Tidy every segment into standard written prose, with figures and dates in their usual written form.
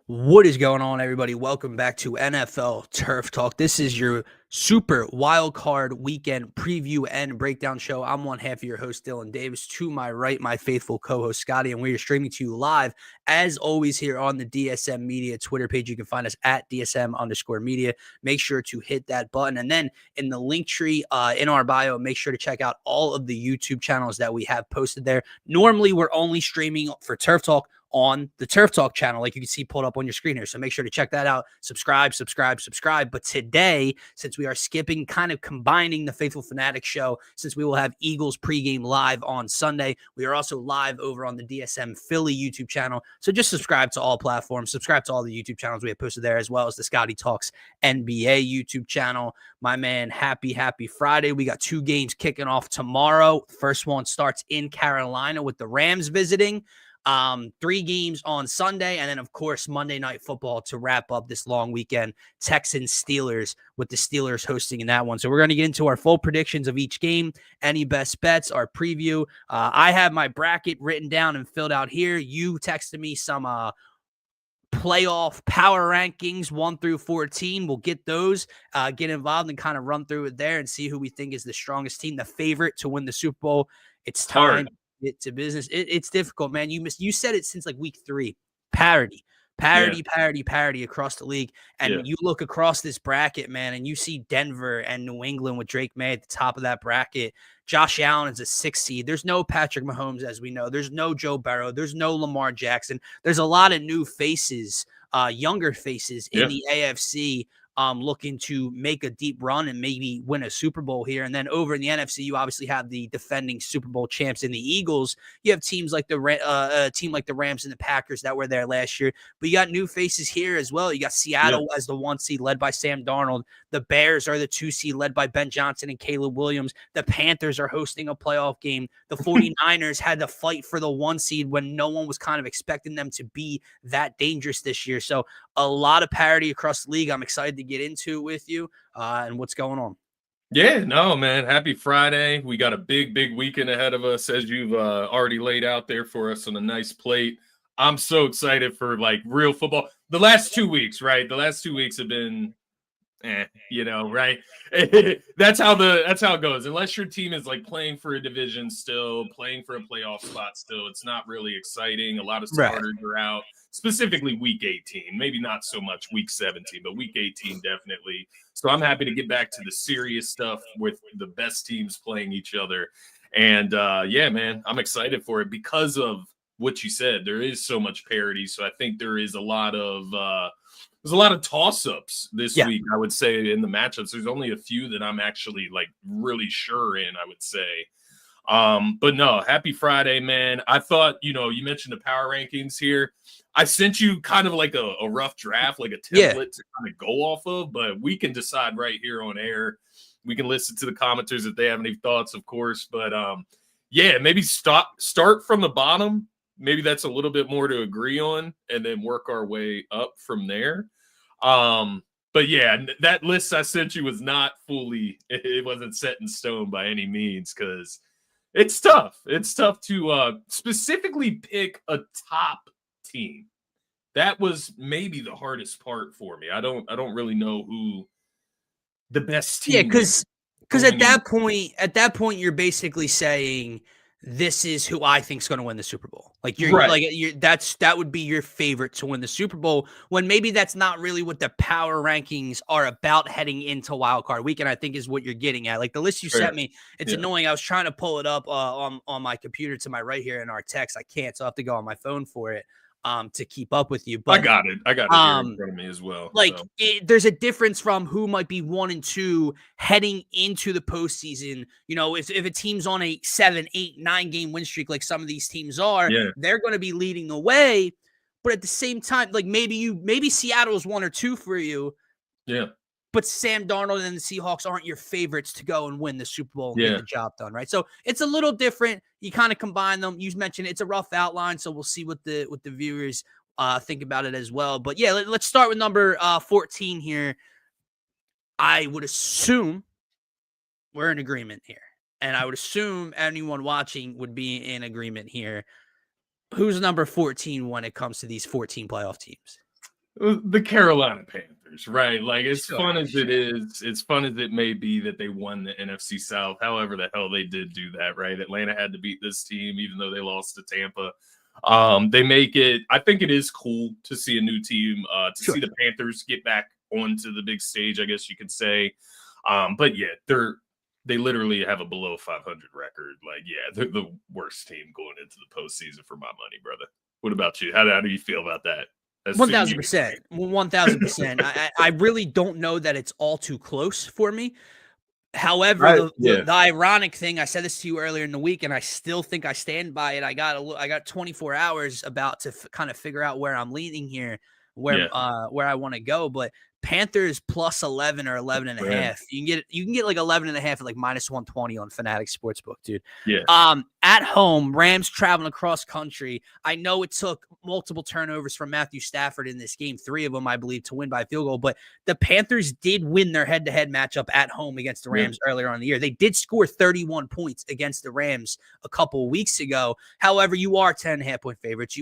What is going on, everybody? Welcome back to NFL Turf Talk. This is your super wild card weekend preview and breakdown show. I'm one half of your host, Dylan Davis. To my right, my faithful co-host, Scotty, and we are streaming to you live, as always, here on the DSM-Media Twitter page. You can find us at DSM_media. Make sure to hit that button. And then in the link tree in our bio, make sure to check out all of the YouTube channels that we have posted there. Normally, we're only streaming for Turf Talk on the Turf Talk channel, like you can see pulled up on your screen here. So make sure to check that out. Subscribe. But today, since we are skipping, kind of combining the Faithful Fanatic show, since we will have Eagles pregame live on Sunday, we are also live over on the DSM Philly YouTube channel. So just subscribe to all platforms, subscribe to all the YouTube channels we have posted there, as well as the Scotty Talks NBA YouTube channel. My man, happy Friday. We got 2 games kicking off tomorrow. First one starts in Carolina with the Rams visiting. 3 games on Sunday, and then, of course, Monday Night Football to wrap up this long weekend. Texans-Steelers, with the Steelers hosting in that one. So we're going to get into our full predictions of each game, any best bets, our preview. I have my bracket written down and filled out here. You texted me some playoff power rankings 1 through 14. We'll get those, get involved and kind of run through it there and see who we think is the strongest team, the favorite to win the Super Bowl. It's time. Get to business. It's difficult, man. You said it since like week 3. Parity across the league. And you look across this bracket, man, and you see Denver and New England with Drake May at the top of that bracket. Josh Allen is a 6 seed. There's no Patrick Mahomes, as we know. There's no Joe Burrow. There's no Lamar Jackson. There's a lot of new faces, younger faces in the AFC. Looking to make a deep run and maybe win a Super Bowl here. And then over in the NFC, you obviously have the defending Super Bowl champs in the Eagles. You have teams like the team like the Rams and the Packers that were there last year. But you got new faces here as well. You got Seattle as the 1 seed led by Sam Darnold. The Bears are the 2 seed led by Ben Johnson and Caleb Williams. The Panthers are hosting a playoff game. The 49ers had to fight for the 1 seed when no one was kind of expecting them to be that dangerous this year. So a lot of parity across the league. I'm excited to get into it with you and what's going on. Yeah, no, man. Happy Friday. We got a big weekend ahead of us, as you've already laid out there for us on a nice plate. I'm so excited for like real football. The last 2 weeks, right? The last 2 weeks have been, right? That's how it goes. Unless your team is like playing for a division still, playing for a playoff spot still, it's not really exciting. A lot of starters are out. Specifically week 18, maybe not so much week 17, but week 18 definitely. So I'm happy to get back to the serious stuff with the best teams playing each other. And yeah, man, I'm excited for it because of what you said. There is so much parity. So I think there is a lot of toss-ups this week, I would say, in the matchups. There's only a few that I'm actually like really sure in, I would say. But no, happy Friday, man. I thought, you mentioned the power rankings here. I sent you kind of like a rough draft, like a template to kind of go off of, but we can decide right here on air. We can listen to the commenters if they have any thoughts, of course. But maybe start from the bottom. Maybe that's a little bit more to agree on, and then work our way up from there. But yeah, that list I sent you was not it wasn't set in stone by any means, because it's tough. It's tough to specifically pick a top team. That was maybe the hardest part for me. I don't really know who the best team. Yeah, because at that point, you're basically saying this is who I think is going to win the Super Bowl. Like that would be your favorite to win the Super Bowl, when maybe that's not really what the power rankings are about heading into Wild Card Weekend, I think is what you're getting at. Like the list you sent me, it's annoying. I was trying to pull it up on my computer to my right here in our text. I can't, so I have to go on my phone for it to keep up with you. But I got it here in front of me as well. There's a difference from who might be 1 and 2 heading into the postseason. If a team's on a 7, 8, 9 game win streak, like some of these teams are, they're going to be leading the way. But at the same time, like maybe Seattle's 1 or 2 for you. Yeah. But Sam Darnold and the Seahawks aren't your favorites to go and win the Super Bowl and get the job done, right? So it's a little different. You kind of combine them. You mentioned it's a rough outline, so we'll see what the viewers think about it as well. But yeah, let's start with number 14 here. I would assume we're in agreement here, and I would assume anyone watching would be in agreement here. Who's number 14 when it comes to these 14 playoff teams? The Carolina Panthers, right? Like, as Sure, fun as it sure. is, as fun as it may be that they won the NFC South, however the hell they did do that, right? Atlanta had to beat this team, even though they lost to Tampa. They make it. I think it is cool to see a new team, to Sure. see the Panthers get back onto the big stage, I guess you could say. But yeah, they literally have a below 500 record. Like, yeah, they're the worst team going into the postseason for my money, brother. What about you? How do you feel about that? That's One too thousand you. percent, 1,000%. I really don't know that it's all too close for me. However, the ironic thing, I said this to you earlier in the week, and I still think I stand by it. I got 24 hours about to kind of figure out where I'm leaning here, where I want to go. But Panthers plus 11 or 11 and a half. You can get like 11 and a half at like minus 120 on Fanatic Sportsbook, dude. Yeah. At home, Rams traveling across country. I know it took multiple turnovers from Matthew Stafford in this game, 3 of them, I believe, to win by field goal. But the Panthers did win their head-to-head matchup at home against the Rams earlier on in the year. They did score 31 points against the Rams a couple of weeks ago. However, you are 10.5 point favorites.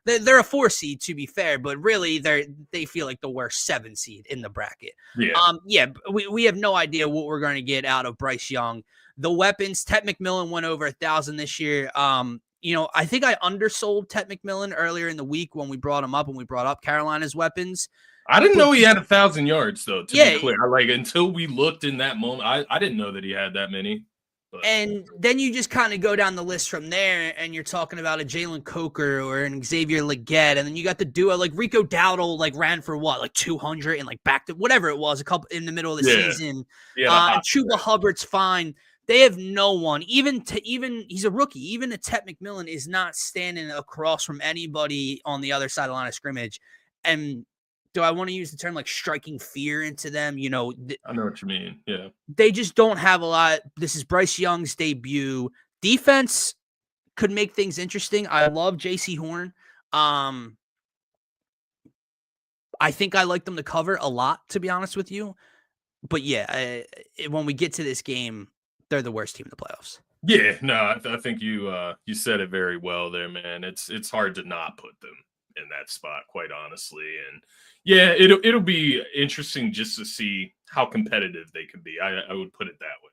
They're a 4 seed, to be fair, but really they feel like the worst 7 seed in the bracket. We have no idea what we're going to get out of Bryce Young. The weapons, Ted McMillan went over 1,000 this year. I think I undersold Ted McMillan earlier in the week when we brought him up, when we brought up Carolina's weapons. I didn't know he had 1,000 yards, though, to be clear. Yeah. Until we looked in that moment, I didn't know that he had that many. But. And then you just kind of go down the list from there, and you're talking about a Jalen Coker or an Xavier Legette, and then you got the duo like Rico Dowdle, like ran for what, like 200 and like back to whatever it was, a couple in the middle of the season. And Chuba Hubbard's fine. They have no one, even he's a rookie. Even a Ted McMillan is not standing across from anybody on the other side of the line of scrimmage. And do I want to use the term like striking fear into them? I know what you mean. Yeah. They just don't have a lot. This is Bryce Young's debut. Defense could make things interesting. I love J.C. Horn. I think I like them to cover a lot, to be honest with you. But yeah, when we get to this game, they're the worst team in the playoffs. Yeah, no, I think you said it very well there, man. It's hard to not put them in that spot, quite honestly. And yeah, it'll be interesting just to see how competitive they can be. I would put it that way,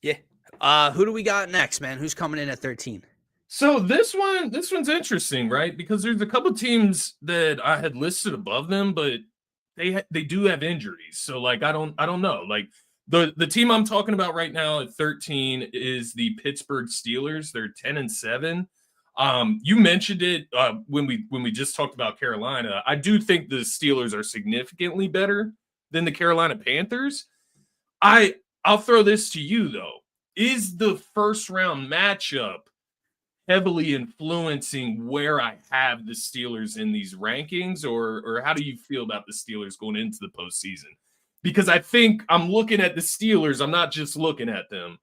right? Yeah. Who do we got next, man? Who's coming in at 13? So this one's interesting, right? Because there's a couple teams that I had listed above them, but they do have injuries. So like I don't know. Like the team I'm talking about right now at 13 is the Pittsburgh Steelers. They're 10-7. You mentioned it when we just talked about Carolina. I do think the Steelers are significantly better than the Carolina Panthers. I'll throw this to you though. Is the first round matchup heavily influencing where I have the Steelers in these rankings, or how do you feel about the Steelers going into the postseason? Because I think I'm looking at the Steelers. I'm not just looking at them.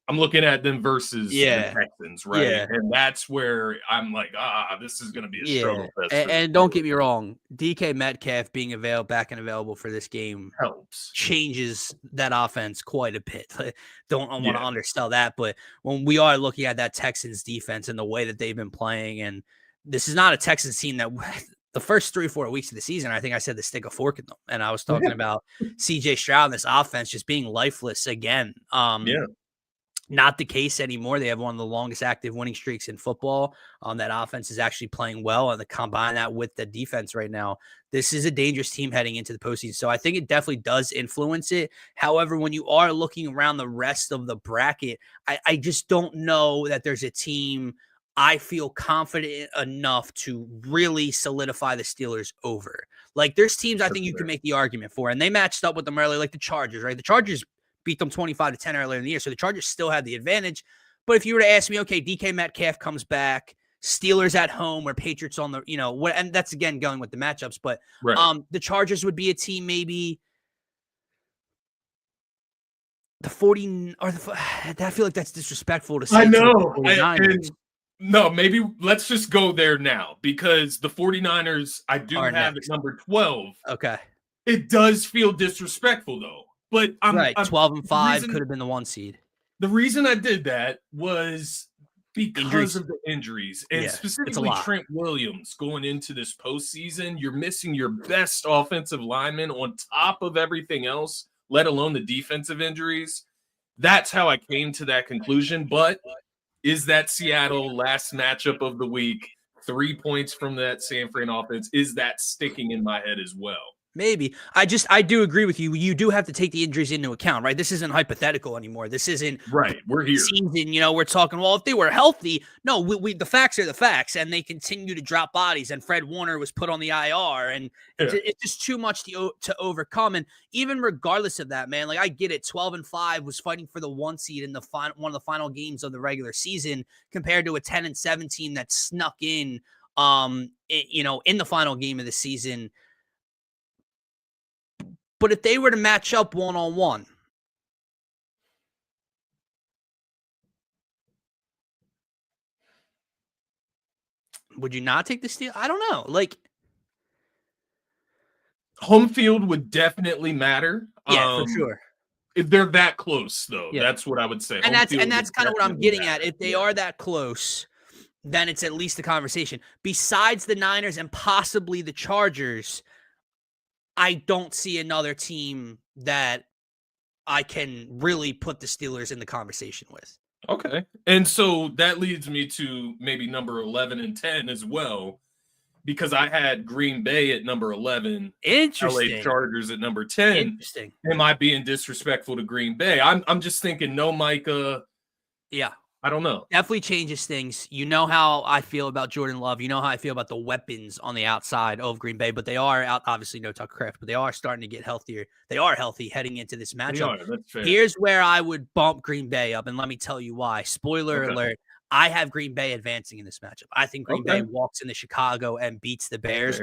I'm looking at them versus the Texans, right? Yeah. And that's where I'm like, this is going to be a struggle fest. And don't get me wrong, DK Metcalf being back and available for this game helps, changes that offense quite a bit. Don't want to undersell that, but when we are looking at that Texans defense and the way that they've been playing, and this is not a Texans team that the first 3 or 4 weeks of the season, I think I said to stick a fork in them. And I was talking about CJ Stroud and this offense just being lifeless again. Not the case anymore. They have one of the longest active winning streaks in football. That offense is actually playing well, and to combine that with the defense right now, this is a dangerous team heading into the postseason. So I think it definitely does influence it. However, when you are looking around the rest of the bracket, I just don't know that there's a team I feel confident enough to really solidify the Steelers over. Like, there's teams I think you can make the argument for, and they matched up with them early, like the Chargers, right? The Chargers beat them 25-10 earlier in the year, so the Chargers still had the advantage. But if you were to ask me, okay, DK Metcalf comes back, Steelers at home or Patriots on the, and that's again going with the matchups, but the Chargers would be a team maybe the 40 or I feel like that's disrespectful to say. I know. No, maybe let's just go there now, because the 49ers I do have at number 12. Okay. It does feel disrespectful though. But 12-5 could have been the 1 seed. The reason I did that was because of the injuries, and Yeah, it's a specifically lot. Trent Williams going into this postseason. You're missing your best offensive lineman on top of everything else, let alone the defensive injuries. That's how I came to that conclusion. But is that Seattle last matchup of the week, 3 points from that San Fran offense, is that sticking in my head as well? Maybe. I do agree with you. You do have to take the injuries into account, right? This isn't hypothetical anymore. This isn't Right. We're here. season. We're talking, well, if they were healthy, no, we the facts are the facts, and they continue to drop bodies. And Fred Warner was put on the IR, and it's just too much to overcome. And even regardless of that, man, like I get it. 12-5 was fighting for the 1 seed in the one of the final games of the regular season, compared to a 10-17 that snuck in, in the final game of the season. But if they were to match up 1-on-1, would you not take the steal? I don't know. Like, home field would definitely matter. Yeah, for sure. If they're that close, though, Yeah. that's what I would say. And that's kind of what I'm getting at. If they are that close, then it's at least a conversation. Besides the Niners and possibly the Chargers, I don't see another team that I can really put the Steelers in the conversation with. Okay. And so that leads me to maybe number 11 and 10 as well, because I had Green Bay at number 11, Interesting. LA Chargers at number 10. Interesting. Am I being disrespectful to Green Bay? I'm just thinking no Micah. Yeah. I don't know. Definitely changes things. You know how I feel about Jordan Love. You know how I feel about the weapons on the outside of Green Bay, but they are out. Obviously, no Tucker Kraft, but they are starting to get healthier. They are healthy heading into this matchup. That's fair. Here's where I would bump Green Bay up, and let me tell you why. Spoiler alert. I have Green Bay advancing in this matchup. I think Green Bay walks into Chicago and beats the Bears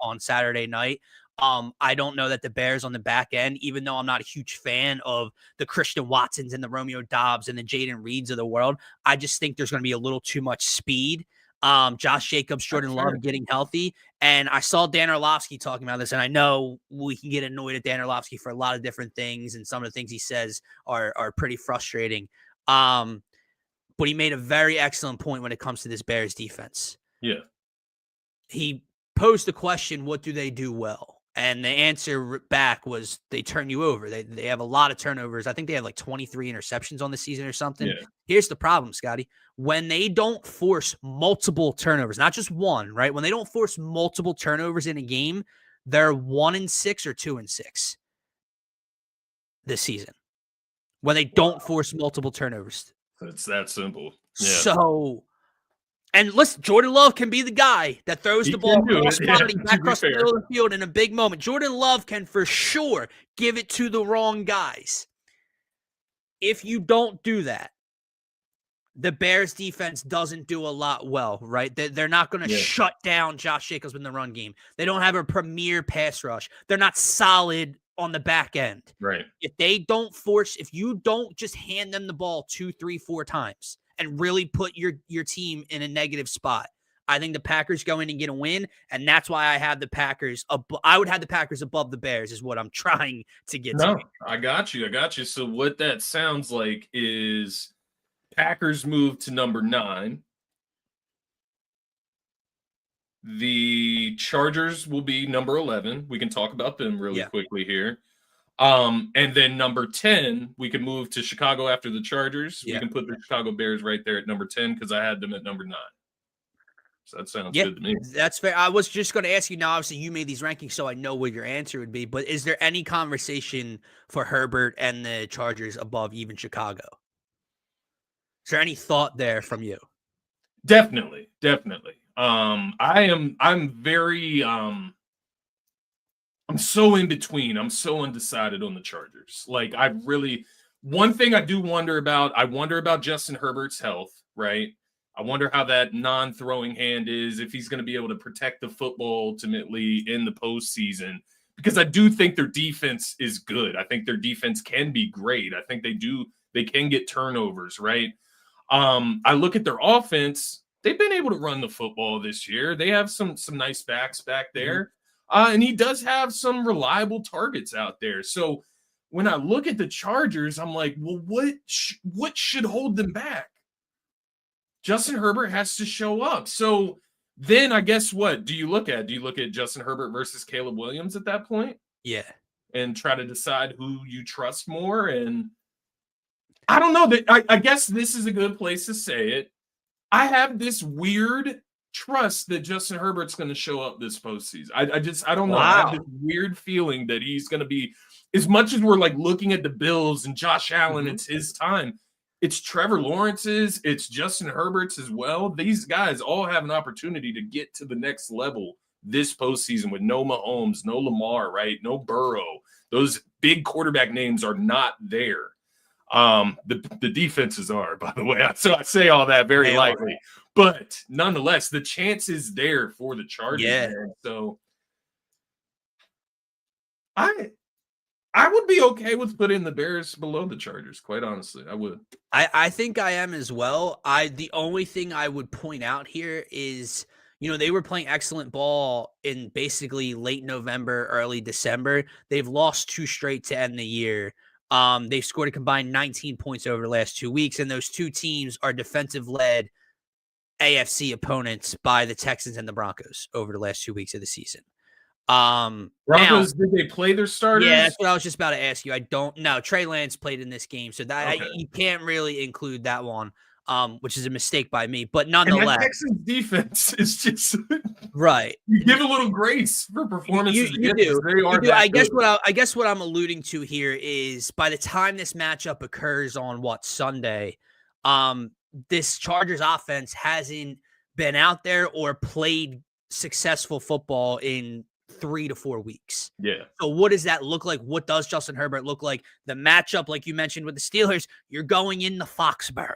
on Saturday night. I don't know that the Bears on the back end, even though I'm not a huge fan of the Christian Watsons and the Romeo Dobbs and the Jaden Reeds of the world, I just think there's going to be a little too much speed. Josh Jacobs, Jordan Love getting healthy. And I saw Dan Orlovsky talking about this, and I know we can get annoyed at Dan Orlovsky for a lot of different things, and some of the things he says are pretty frustrating. But he made a very excellent point when it comes to this Bears defense. Yeah. He posed the question, what do they do well? And the answer back was they turn you over. They have a lot of turnovers. I think they have like 23 interceptions on the season or something. Yeah. Here's the problem, Scotty. When they don't force multiple turnovers, not just one, right? When they don't force multiple turnovers in a game, they're 1-6 or 2-6 this season. When they don't force multiple turnovers. It's that simple. Yeah. So, and listen, Jordan Love can be the guy that throws the ball across body back across the middle of the field in a big moment. Jordan Love can for sure give it to the wrong guys. If you don't do that, the Bears defense doesn't do a lot well, right? They're not going to shut down Josh Jacobs in the run game. They don't have a premier pass rush. They're not solid on the back end. Right. If you don't just hand them the ball 2, 3, 4 times and really put your team in a negative spot, I think the Packers go in and get a win, and that's why I have the Packers. I would have the Packers above the Bears is what I'm trying to get to. I got you. So what that sounds like is Packers move to number 9. The Chargers will be number 11. We can talk about them really quickly here. And then number 10, we can move to Chicago after the Chargers. We can put the Chicago Bears right there at number 10 because I had them at number 9. So that sounds good to me. That's fair. I was just going to ask you now, obviously you made these rankings, so I know what your answer would be, but is there any conversation for Herbert and the Chargers above even Chicago? Is there any thought there from you? Definitely. I'm so in between. I'm so undecided on the Chargers. Like one thing I do wonder about Justin Herbert's health, right? I wonder how that non-throwing hand is, if he's going to be able to protect the football ultimately in the postseason, because I do think their defense is good. I think their defense can be great. I think they can get turnovers, right? I look at their offense. They've been able to run the football this year. They have some nice backs back there. And he does have some reliable targets out there. So when I look at the Chargers, I'm like, well, what should hold them back? Justin Herbert has to show up. So then I guess what do you look at? Do you look at Justin Herbert versus Caleb Williams at that point Yeah. and try to decide who you trust more? And I don't know that I guess this is a good place to say it. I have this weird trust that Justin Herbert's going to show up this postseason. I don't know. I have this Wow. weird feeling that he's going to be, as much as we're like looking at the Bills and Josh Allen, Mhm. it's his time. It's Trevor Lawrence's, it's Justin Herbert's as well. These guys all have an opportunity to get to the next level this postseason with no Mahomes, no Lamar, right? No Burrow. Those big quarterback names are not there. The defenses are, by the way. So I say all that very lightly. But nonetheless, the chance is there for the Chargers, man. So I would be okay with putting the Bears below the Chargers, quite honestly. I would. I think I am as well. The only thing I would point out here is, they were playing excellent ball in basically late November, early December. They've lost 2 straight to end the year. They've scored a combined 19 points over the last 2 weeks, and those 2 teams are defensive-led AFC opponents by the Texans and the Broncos over the last 2 weeks of the season. Broncos, did they play their starters? Yeah, that's what I was just about to ask you. I don't know. Trey Lance played in this game, so that you can't really include that one, which is a mistake by me. But nonetheless, and the Texans defense is just right. You give a little grace for performances. You do. I guess what I'm alluding to here is by the time this matchup occurs on Sunday, this Chargers offense hasn't been out there or played successful football in 3 to 4 weeks. Yeah. So what does that look like? What does Justin Herbert look like? The matchup, like you mentioned with the Steelers, you're going in the Foxborough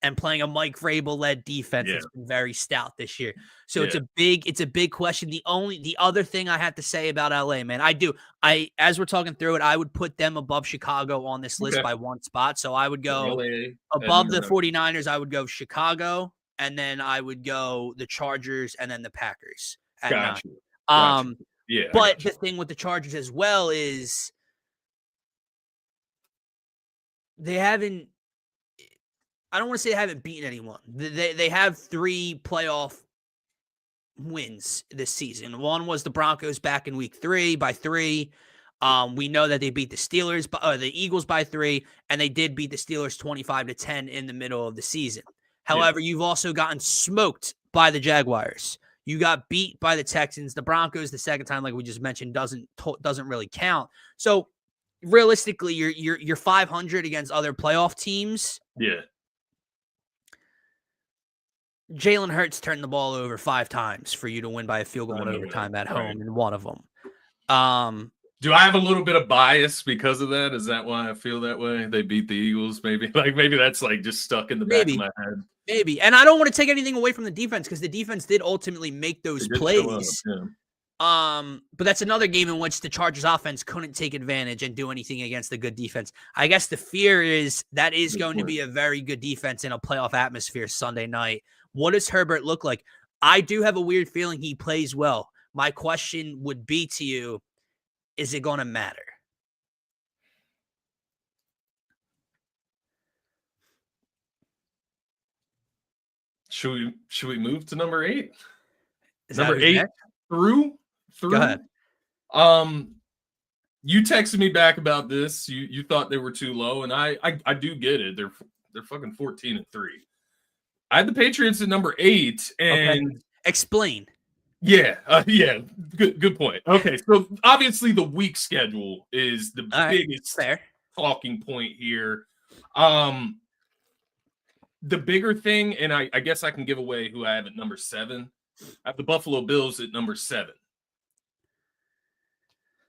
and playing a Mike Vrabel-led defense that's been very stout this year. So it's a big question. The other thing I have to say about LA, man, as we're talking through it, I would put them above Chicago on this list by 1 spot. So I would go above the 49ers, I would go Chicago, and then I would go the Chargers and then the Packers at 9. Yeah. But the thing with the Chargers as well is they haven't, I don't want to say they haven't beaten anyone. They have 3 playoff wins this season. One was the Broncos back in week 3 by 3. We know that they beat the Steelers, the Eagles by 3, and they did beat the Steelers 25-10 in the middle of the season. However, you've also gotten smoked by the Jaguars. You got beat by the Texans. The Broncos, the second time, like we just mentioned, doesn't really count. So realistically, you're 500 against other playoff teams. Yeah. Jalen Hurts turned the ball over 5 times for you to win by a field goal in overtime at home in one of them. Do I have a little bit of bias because of that? Is that why I feel that way? They beat the Eagles, maybe? Maybe that's just stuck in the back of my head. Maybe. And I don't want to take anything away from the defense because the defense did ultimately make those plays. But that's another game in which the Chargers offense couldn't take advantage and do anything against the good defense. I guess the fear is that is going to be a very good defense in a playoff atmosphere Sunday night. What does Herbert look like? I do have a weird feeling he plays well. My question would be to you, is it going to matter? Should we move to number 8? Number 8 through? Go ahead. You texted me back about this. You thought they were too low, and I do get it. They're fucking 14-3. I had the Patriots at number 8, and explain. Yeah, good point. Okay, so obviously the week schedule is the biggest talking point here. The bigger thing, and I guess I can give away who I have at number 7. I have the Buffalo Bills at number 7.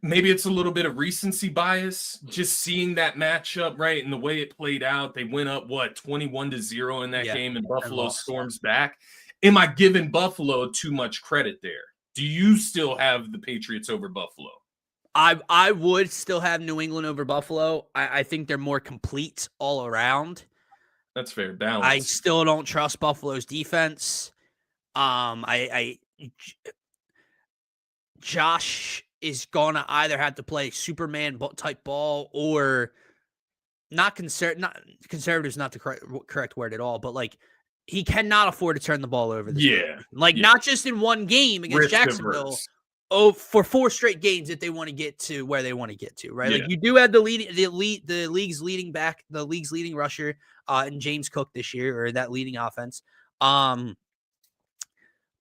Maybe it's a little bit of recency bias, just seeing that matchup, right, and the way it played out. They went up, 21-0 in that game, and Buffalo storms back. Am I giving Buffalo too much credit there? Do you still have the Patriots over Buffalo? I would still have New England over Buffalo. I think they're more complete all around. That's fair. Balance. I still don't trust Buffalo's defense. Josh is going to either have to play Superman type ball or not conservative is not the correct word at all, but like he cannot afford to turn the ball over this early. Like not just in one game against Jacksonville. Oh, for 4 straight games if they want to get to where they want to get to, right? Like you do have the league's leading rusher in James Cook this year, or that leading offense. But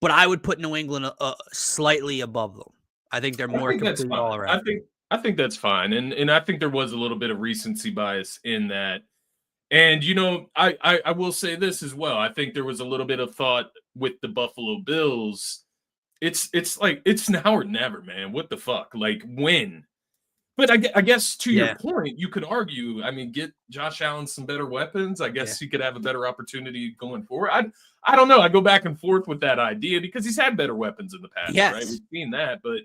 I would put New England slightly above them. I think they're more complete all around. I think that's fine. And I think there was a little bit of recency bias in that. And, you know, I will say this as well. I think there was a little bit of thought with the Buffalo Bills. It's like it's now or never, man. What the fuck? Like when? But I guess to your point, you could argue. I mean, get Josh Allen some better weapons. I guess he could have a better opportunity going forward. I don't know. I go back and forth with that idea because he's had better weapons in the past, right? We've seen that, but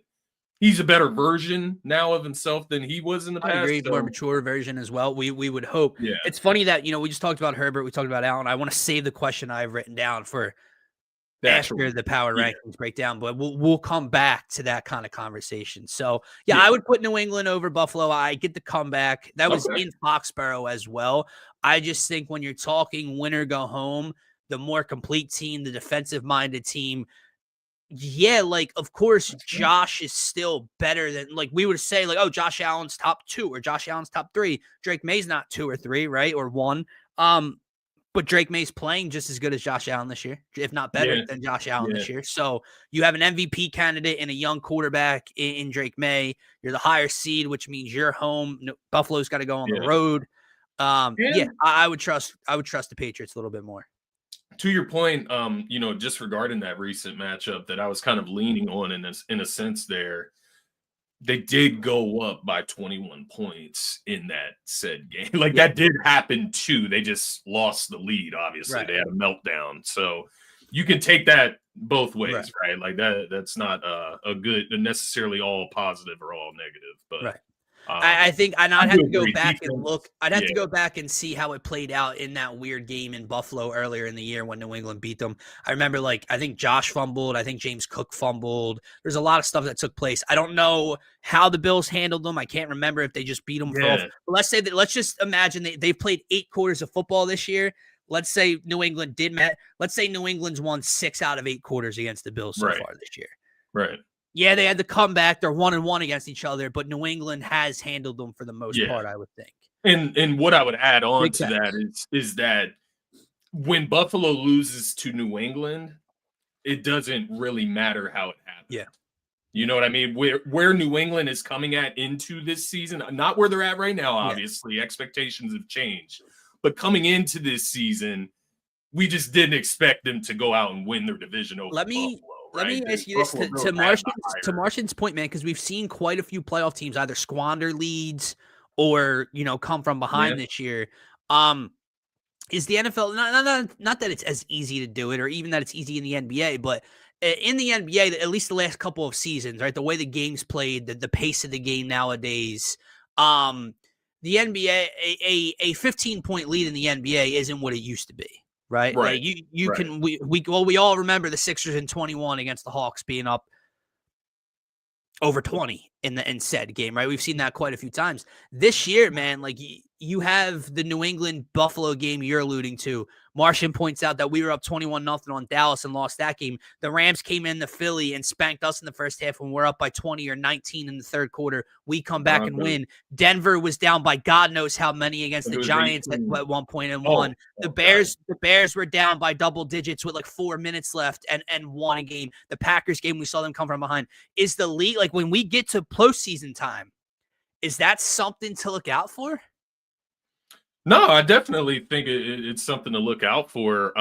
he's a better version now of himself than he was in the past. I agree, more mature version as well. We would hope. Yeah. It's funny that we just talked about Herbert, we talked about Allen. I want to save the question I've written down for after the power rankings breakdown, but we'll come back to that kind of conversation. So I would put New England over Buffalo. I get the comeback. That was in Foxborough as well. I just think when you're talking win or go home, the more complete team, the defensive minded team. Yeah, like of course Josh is still better than like we would say like, oh, Josh Allen's top 2 or Josh Allen's top 3. Drake May's not 2 or 3, right? Or 1. But Drake May's playing just as good as Josh Allen this year, if not better than Josh Allen this year. So you have an MVP candidate and a young quarterback in Drake May. You're the higher seed, which means you're home. Buffalo's got to go on the road. I would trust the Patriots a little bit more. To your point, just regarding that recent matchup that I was kind of leaning on in a sense there, they did go up by 21 points in that said game. Like that did happen too. They just lost the lead. Obviously, they had a meltdown. So you can take that both ways, right? Like that's not a good, necessarily all positive or all negative. But I think I'd have to go back and look. I'd have to go back and see how it played out in that weird game in Buffalo earlier in the year when New England beat them. I remember, I think Josh fumbled. I think James Cook fumbled. There's a lot of stuff that took place. I don't know how the Bills handled them. I can't remember if they just beat them. But let's just imagine they've played 8 quarters of football this year. Let's say New England let's say New England's won 6 out of 8 quarters against the Bills so far this year. Right. Yeah, they had to come back. They're 1-1 against each other, but New England has handled them for the most part, I would think. And what I would add on to that is that when Buffalo loses to New England, it doesn't really matter how it happened. Yeah. You know what I mean? Where New England is coming at into this season, not where they're at right now, obviously. Expectations have changed. But coming into this season, we just didn't expect them to go out and win their division over Buffalo. Let me ask you this to Martian's point, man, because we've seen quite a few playoff teams either squander leads or come from behind this year. Is the NFL not that it's as easy to do it, or even that it's easy in the NBA, but in the NBA, at least the last couple of seasons, right? The way the game's played, the pace of the game nowadays, the NBA, a 15-point lead in the NBA isn't what it used to be. Right. Like you can, we all remember the Sixers in 21 against the Hawks being up over 20 in said game, right? We've seen that quite a few times this year, man. Like you have the New England Buffalo game you're alluding to. Martian points out that we were up 21-0 on Dallas and lost that game. The Rams came in the Philly and spanked us in the first half when we're up by 20 or 19 in the third quarter. We come back and win. Denver was down by God knows how many against the Giants at one point and won. The Bears were down by double digits with 4 minutes left and won a game. The Packers game, we saw them come from behind. Is the league, when we get to postseason time, is that something to look out for? No, I definitely think it's something to look out for,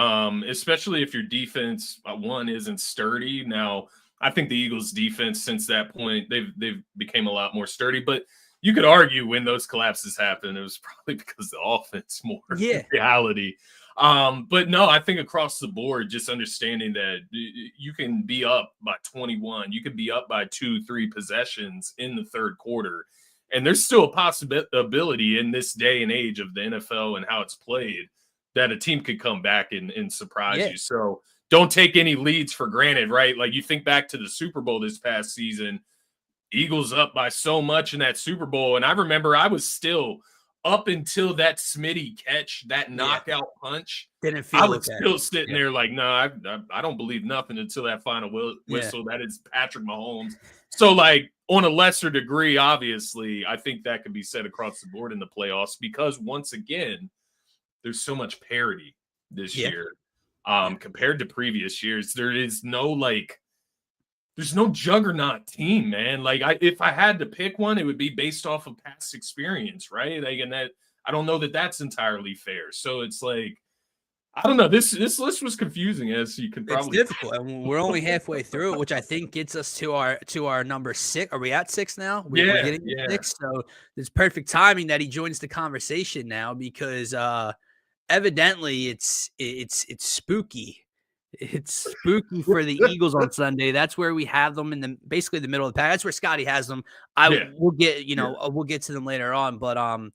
especially if your defense, one, isn't sturdy. Now, I think the Eagles' defense since that point, they've became a lot more sturdy. But you could argue when those collapses happened, it was probably because the offense more in reality. But no, I think across the board, just understanding that you can be up by 21, you could be up by 2-3 possessions in the third quarter. And there's still a possibility in this day and age of the NFL and how it's played that a team could come back and surprise you. So don't take any leads for granted, right? Like you think back to the Super Bowl this past season, Eagles up by so much in that Super Bowl. And I remember I was still up until that Smitty catch, that knockout punch, Didn't I feel was okay. still sitting there like, no, I don't believe nothing until that final whistle. Yeah. That is Patrick Mahomes. So, like, on a lesser degree, obviously, I think that could be said across the board in the playoffs because, once again, there's so much parity this year compared to previous years. There is no, like, there's no juggernaut team, man. Like, if I had to pick one, it would be based off of past experience, right? Like, and that I don't know that that's entirely fair. So it's like, I don't know. This list was confusing, as you can probably. It's difficult, and we're only halfway through it, which I think gets us to our number 6. Are we at 6 now? We're getting to 6, so it's perfect timing that he joins the conversation now because evidently it's spooky. It's spooky for the Eagles on Sunday. That's where we have them in basically the middle of the pack. That's where Scotty has them. We'll get we'll get to them later on, but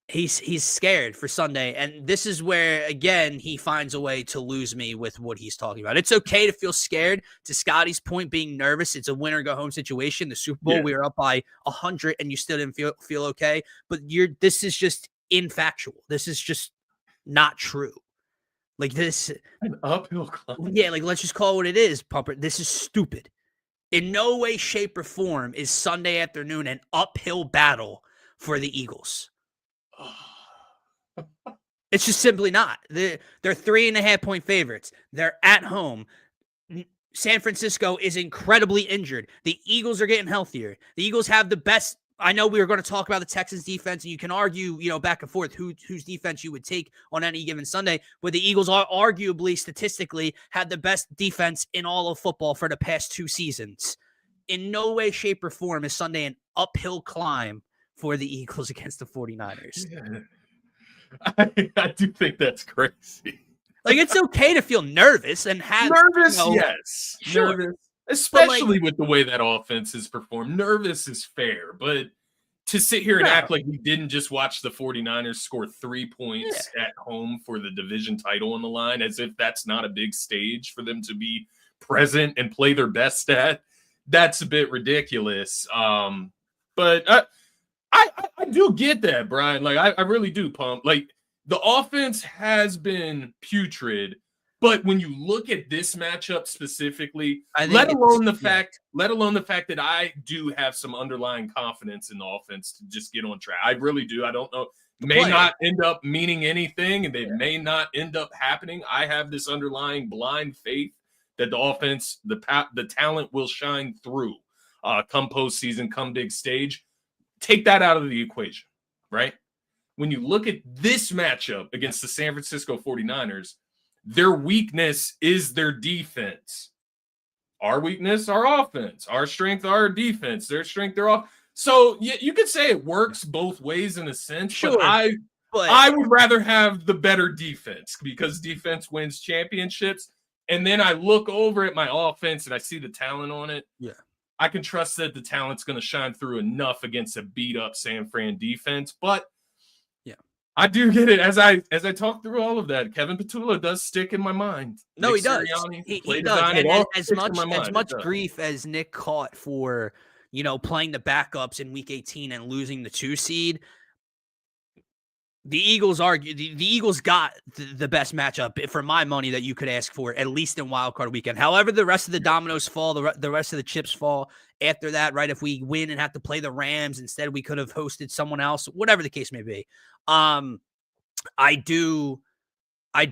he's scared for Sunday, and this is where again he finds a way to lose me with what he's talking about. It's okay to feel scared. To Scotty's point, being nervous, it's a win or go home situation. The Super Bowl, we were up by 100, and you still didn't feel okay. But this is just infactual. This is just not true. Like this, an uphill climb. Yeah, like let's just call it what it is, Pumper. This is stupid. In no way, shape, or form is Sunday afternoon an uphill battle for the Eagles. It's just simply not. They're 3.5-point favorites. They're at home. San Francisco is incredibly injured. The Eagles are getting healthier. The Eagles have the best. I know we were going to talk about the Texans defense, and you can argue, back and forth whose defense you would take on any given Sunday, but the Eagles are arguably, statistically, had the best defense in all of football for the past 2 seasons. In no way, shape, or form is Sunday an uphill climb for the Eagles against the 49ers. Yeah. I do think that's crazy. Like, it's okay to feel nervous and have nervous, yes. Sure. Nervous. Especially with the way that offense is performed. Nervous is fair, but to sit here and act like we didn't just watch the 49ers score 3 points at home for the division title on the line, as if that's not a big stage for them to be present and play their best at, that's a bit ridiculous. But I do get that, Brian. Like, I really do, Pump. Like, the offense has been putrid. But when you look at this matchup specifically, let alone the fact that I do have some underlying confidence in the offense to just get on track. I really do. I don't know. May not end up meaning anything, and they may not end up happening. I have this underlying blind faith that the offense, the talent will shine through come postseason, come big stage. Take that out of the equation, right? When you look at this matchup against the San Francisco 49ers, their weakness is their defense. Our weakness, our offense. Our strength, our defense. Their strength, their off. So you could say it works both ways in a sense. Sure, but I would rather have the better defense because defense wins championships. And then I look over at my offense and I see the talent on it. Yeah. I can trust that the talent's going to shine through enough against a beat-up San Fran defense. But I do get it. As I talk through all of that, Kevin Petula does stick in my mind. No, Nick he does. He does. And as much grief as Nick caught for, playing the backups in Week 18 and losing the 2 seed, the Eagles got the best matchup for my money that you could ask for, at least in Wild Card Weekend. However, the rest of the dominoes fall, the rest of the chips fall after that, right? If we win and have to play the Rams instead, we could have hosted someone else, whatever the case may be. I do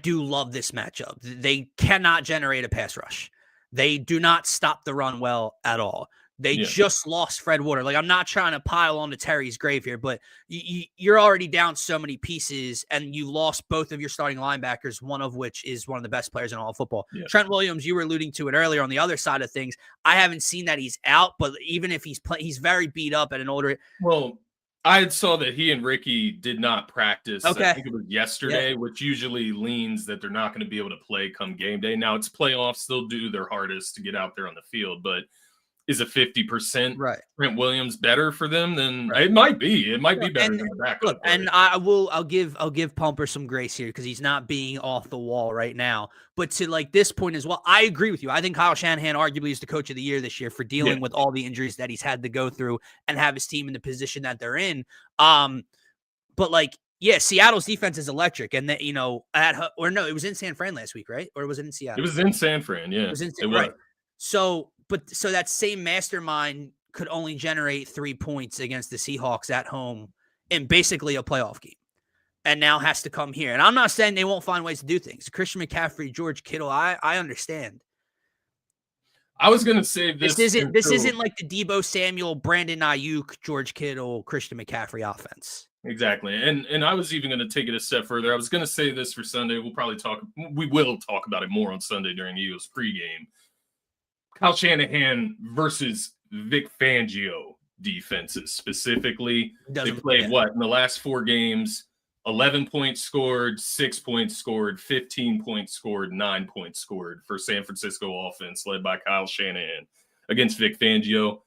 love this matchup. They cannot generate a pass rush. They do not stop the run well at all. They just lost Fred Warner. Like, I'm not trying to pile on to Terry's grave here, but you're already down so many pieces, and you lost both of your starting linebackers, one of which is one of the best players in all of football. Yeah. Trent Williams, you were alluding to it earlier on the other side of things. I haven't seen that he's out, but even if he's he's very beat up at an older. Well, I saw that he and Ricky did not practice. Okay. I think it was yesterday, which usually leans that they're not going to be able to play come game day. Now it's playoffs; they'll do their hardest to get out there on the field, but. Is a 50% Trent Williams better for them than it might be? It might be better than the backup. Look, and I'll give Pumper some grace here because he's not being off the wall right now. But to like this point as well, I agree with you. I think Kyle Shanahan arguably is the coach of the year this year for dealing with all the injuries that he's had to go through and have his team in the position that they're in. But like, yeah, Seattle's defense is electric, and that, it was in San Fran last week, right? Or was it in Seattle? It was in San Fran, yeah. It was in It was. right. So that same mastermind could only generate 3 points against the Seahawks at home in basically a playoff game, and now has to come here. And I'm not saying they won't find ways to do things. Christian McCaffrey, George Kittle, I understand. I was gonna say this. This isn't like the Deebo Samuel, Brandon Ayuk, George Kittle, Christian McCaffrey offense. Exactly. And I was even going to take it a step further. I was going to say this for Sunday. We will talk about it more on Sunday during the Eagles pregame. Kyle Shanahan versus Vic Fangio defenses specifically. They played in the last 4 games? 11 points scored, 6 points scored, 15 points scored, 9 points scored for San Francisco offense led by Kyle Shanahan against Vic Fangio.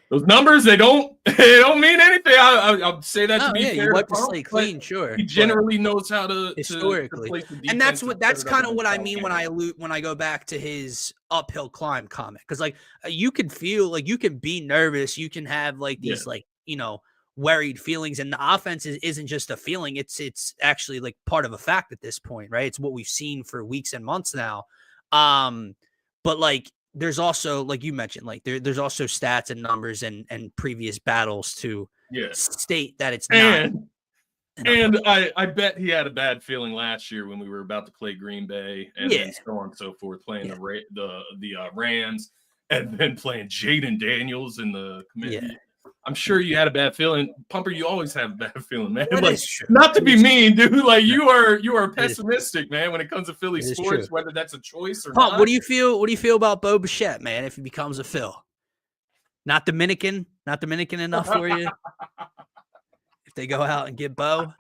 Those numbers, they don't mean anything. I'll say that to be fair. You wipe the slate clean, sure. He generally knows how to historically, and that's kind of what I mean when I go back to his uphill climb comment, because like you can feel like you can be nervous, you can have like these worried feelings, and the offense isn't just a feeling; it's actually like part of a fact at this point, right? It's what we've seen for weeks and months now. But like, there's also, like you mentioned, like there's also stats and numbers and previous battles to state that it's not. And I bet he had a bad feeling last year when we were about to play Green Bay and then so on and so forth, playing the Rams, and then playing Jaden Daniels in the committee. Yeah. I'm sure you had a bad feeling. Pumper, you always have a bad feeling, man. Like, not to be mean, dude. Like you are pessimistic, man, when it comes to Philly sports, whether that's a choice or not. What do you feel about Bo Bichette, man, if he becomes a Phil? Not Dominican enough for you? If they go out and get Bo?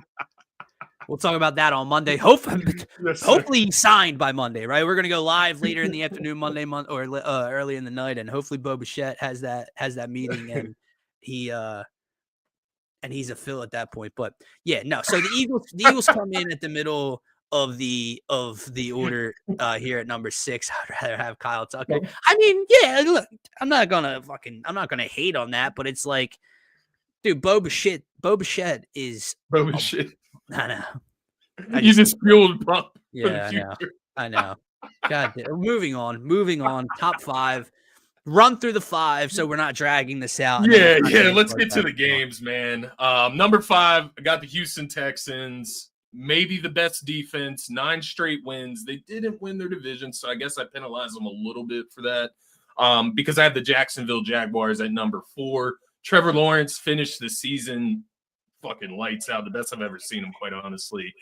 We'll talk about that on Monday. Hopefully he's signed by Monday, right? We're gonna go live later in the afternoon, Monday or early in the night, and hopefully Bo Bichette has that meeting and he's a Phil at that point. But yeah, no. So the Eagles come in at the middle of the order here at number 6. I'd rather have Kyle Tucker. I mean, yeah, look, I'm not gonna hate on that, but it's like, dude, Bo Bichette is Bo Bichette. I know. You just fueled Pump. Yeah, I know. God damn. Moving on. Top 5. Run through the 5 so we're not dragging this out. Yeah. Let's get to the games, man. Number 5, I got the Houston Texans. Maybe the best defense, 9 straight wins. They didn't win their division, so I guess I penalize them a little bit for that. Because I have the Jacksonville Jaguars at number 4. Trevor Lawrence finished the season fucking lights out, the best I've ever seen him, quite honestly.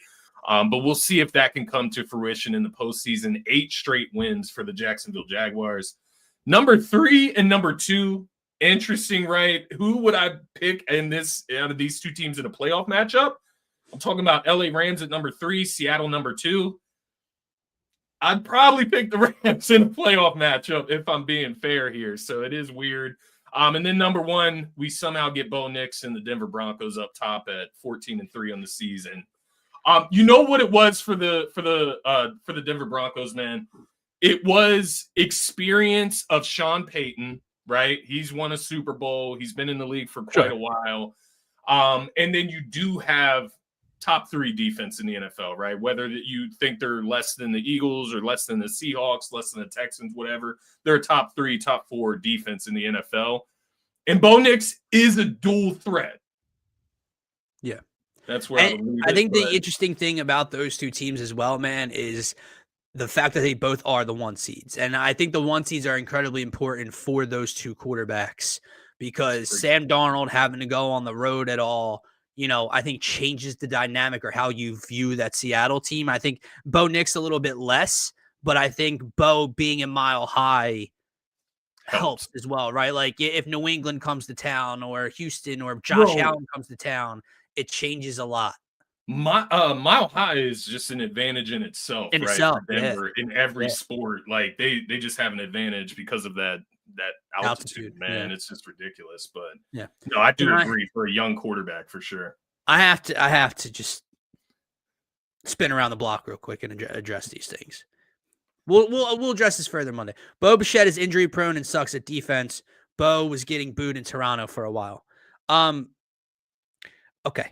But we'll see if that can come to fruition in the postseason. 8 straight wins for the Jacksonville Jaguars. Number 3 and number 2, interesting, right? Who would I pick out of these 2 teams in a playoff matchup? I'm talking about LA Rams at number 3, Seattle number 2. I'd probably pick the Rams in a playoff matchup if I'm being fair here. So it is weird. And then number 1, we somehow get Bo Nix and the Denver Broncos up top at 14-3 on the season. You know what it was for the Denver Broncos, man? It was experience of Sean Payton, right? He's won a Super Bowl. He's been in the league for quite a while. And then you do have top 3 defense in the NFL, right? Whether you think they're less than the Eagles or less than the Seahawks, less than the Texans, whatever, they're a top 3, top 4 defense in the NFL. And Bo Nix is a dual threat. Yeah. That's where I think the interesting thing about those 2 teams as well, man, is the fact that they both are the 1 seeds. And I think the 1 seeds are incredibly important for those 2 quarterbacks, because Sam Darnold having to go on the road at all, I think changes the dynamic or how you view that Seattle team. I think Bo Nix a little bit less, but I think Bo being in Mile High helps as well, right? Like if New England comes to town or Houston or Josh Allen comes to town, it changes a lot. Mile High is just an advantage in itself, right? For Denver in every sport. Like they just have an advantage because of that altitude, man. Yeah. It's just ridiculous. But no, I do agree for a young quarterback for sure. I have to just spin around the block real quick and address these things. We'll address this further Monday. Bo Bichette is injury prone and sucks at defense. Bo was getting booed in Toronto for a while. Okay.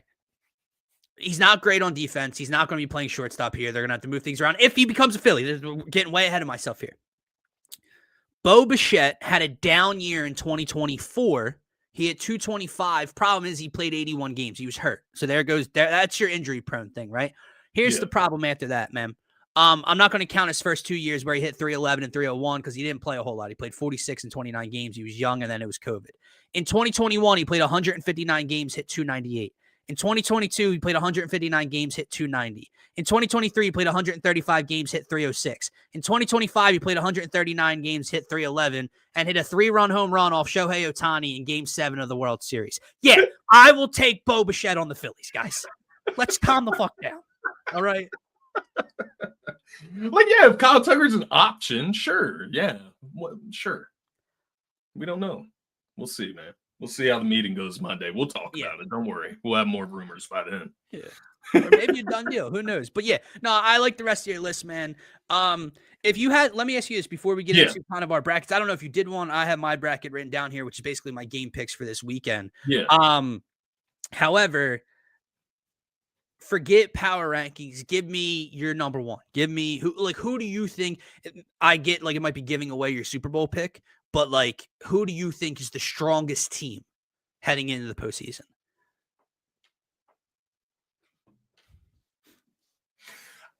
He's not great on defense. He's not going to be playing shortstop here. They're going to have to move things around if he becomes a Philly. We're getting way ahead of myself here. Bo Bichette had a down year in 2024. He hit 225. Problem is he played 81 games. He was hurt. So there goes there. That's your injury prone thing, right? Here's the problem after that, man. I'm not going to count his first 2 years where he hit 311 and 301 because he didn't play a whole lot. He played 46 and 29 games. He was young, and then it was COVID. In 2021, he played 159 games, hit 298. In 2022, he played 159 games, hit 290. In 2023, he played 135 games, hit 306. In 2025, he played 139 games, hit 311, and hit a 3-run home run off Shohei Ohtani in Game 7 of the World Series. Yeah, I will take Bo Bichette on the Phillies, guys. Let's calm the fuck down. All right? Like, yeah, if Kyle Tucker's an option, sure. Yeah, sure. We don't know. We'll see, man. We'll see how the meeting goes Monday. We'll talk about it. Don't worry. We'll have more rumors by then. Yeah. Or maybe a done deal. Who knows? But yeah, no, I like the rest of your list, man. If you had, let me ask you this before we get into kind of our brackets. I don't know if you did one. I have my bracket written down here, which is basically my game picks for this weekend. Yeah. However, forget power rankings. Give me your number one. Give me who do you think I get? Like, it might be giving away your Super Bowl pick, but like, who do you think is the strongest team heading into the postseason?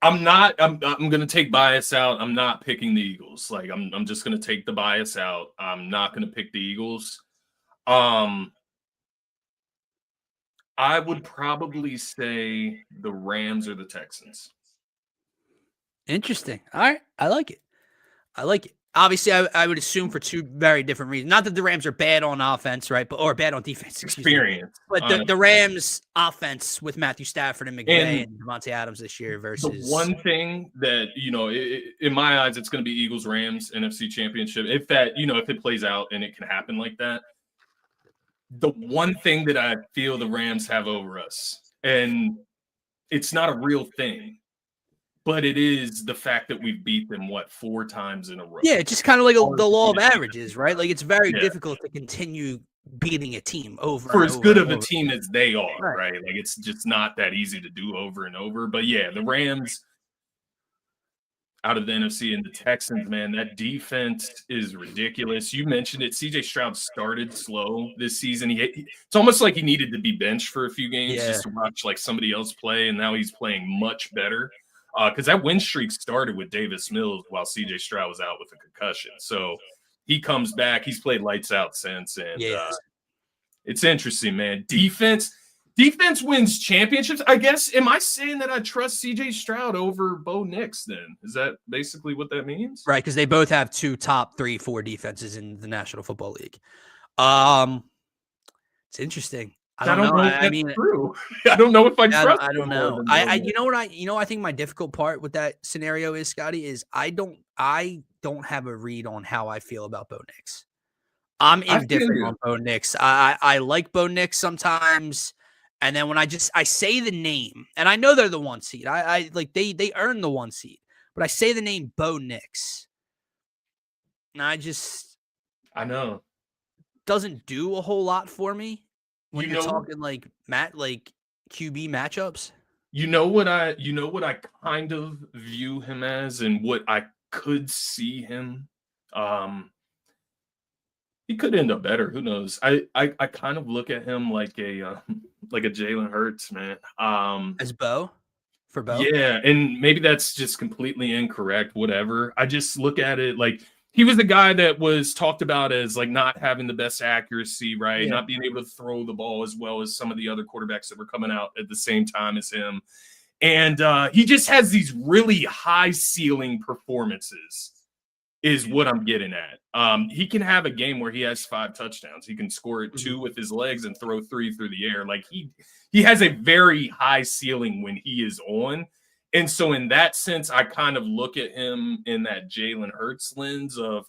I'm going to take bias out. I'm not picking the Eagles. Like, I'm just going to take the bias out. I'm not going to pick the Eagles. I would probably say the Rams or the Texans. Interesting. All right. I like it. Obviously, I would assume for two very different reasons. Not that the Rams are bad on offense, right? Or bad on defense. Experience. But the Rams' offense with Matthew Stafford and McVay and Devontae Adams this year versus the one thing that, in my eyes, it's going to be Eagles-Rams NFC Championship. If it plays out and it can happen like that. The one thing that I feel the Rams have over us, and it's not a real thing, but it is the fact that we've beat them, 4 times in a row. Yeah, just kind of like the law of averages, right? Like, it's very difficult to continue beating a team over for as good of a team as they are, right? Like, it's just not that easy to do over and over. But yeah, the Rams out of the NFC and the Texans, man, that defense is ridiculous. You mentioned it. CJ Stroud started slow this season. It's almost like he needed to be benched for a few games just to watch like somebody else play, and now he's playing much better. Because that win streak started with Davis Mills while CJ Stroud was out with a concussion. So he comes back. He's played lights out since, and it's interesting, man. Defense wins championships. I guess, am I saying that I trust CJ Stroud over Bo Nix then? Is that basically what that means? Right, because they both have 2 top 3, 4 defenses in the National Football League. It's interesting. I don't know. I mean, true. I don't know if I trust. I don't know. I think my difficult part with that scenario is, Scotty, is I don't have a read on how I feel about Bo Nix. I'm indifferent on Bo Nix. I like Bo Nix sometimes. And then when I say the name, and I know they're the 1 seed. I like they earn the 1 seed, but I say the name Bo Nix, and I know doesn't do a whole lot for me when you're talking like QB matchups. You know what I kind of view him as, and what I could see him. He could end up better. Who knows? I kind of look at him like a Jalen Hurts, man. As Bo? For Bo? Yeah, and maybe that's just completely incorrect, whatever. I just look at it like he was the guy that was talked about as like not having the best accuracy, right? Yeah. Not being able to throw the ball as well as some of the other quarterbacks that were coming out at the same time as him. And he just has these really high ceiling performances. Is what I'm getting at. He can have a game where he has 5 touchdowns. He can score 2 with his legs and throw 3 through the air. Like he has a very high ceiling when he is on. And so in that sense, I kind of look at him in that Jalen Hurts lens of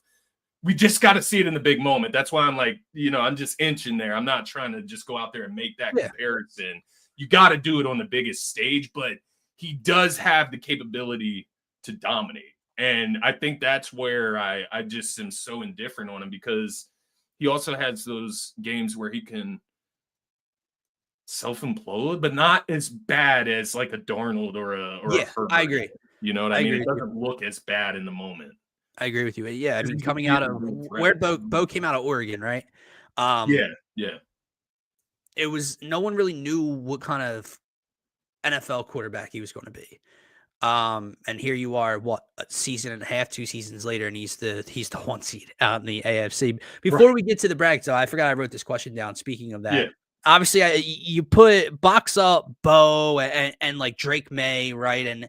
we just got to see it in the big moment. That's why I'm like, I'm just inching there. I'm not trying to just go out there and make that comparison. You got to do it on the biggest stage, but he does have the capability to dominate. And I think that's where I just am so indifferent on him, because he also has those games where he can self-implode, but not as bad as like a Darnold or a Herbert. I agree. You know what I mean? It doesn't look as bad in the moment. I agree with you. Yeah, I mean, He's coming out of where right. Bo came out of Oregon, right? Yeah. It was no one really knew what kind of NFL quarterback he was going to be. And here you are, what, a season and a half, 2 seasons later, and he's the 1 seed out in the AFC. Before we get to the bracket, so I forgot I wrote this question down. Speaking of that, obviously, you put box up Bo and like Drake May, right, and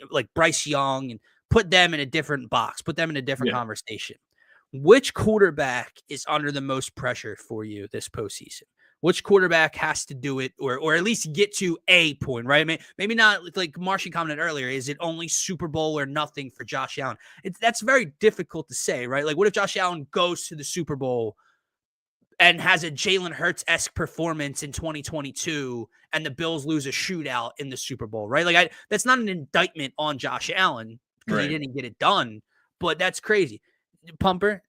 like Bryce Young, and put them in a different box, put them in a different conversation. Which quarterback is under the most pressure for you this postseason? Which quarterback has to do it, or at least get to a point, right? I mean, maybe not like Marshy commented earlier. Is it only Super Bowl or nothing for Josh Allen? That's very difficult to say, right? Like, what if Josh Allen goes to the Super Bowl and has a Jalen Hurts-esque performance in 2022, and the Bills lose a shootout in the Super Bowl, right? Like, that's not an indictment on Josh Allen because he didn't get it done, but that's crazy. Pumper,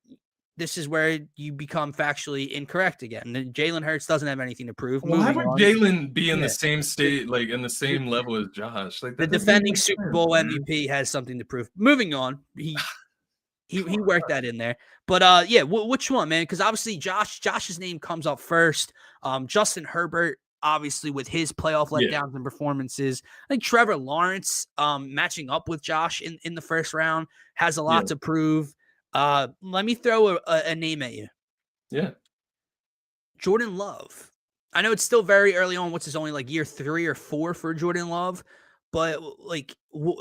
this is where you become factually incorrect again. Jalen Hurts doesn't have anything to prove. Why would Jalen be in the same state, like in the same level as Josh? Like the defending Super Bowl MVP has something to prove. Moving on, he worked that in there. But which one, man? Because obviously Josh's name comes up first. Justin Herbert, obviously, with his playoff letdowns and performances. I think Trevor Lawrence, matching up with Josh in the first round, has a lot to prove. Let me throw a name at you. Yeah. Jordan Love. I know it's still very early on. What's his only like year 3 or 4 for Jordan Love? But like,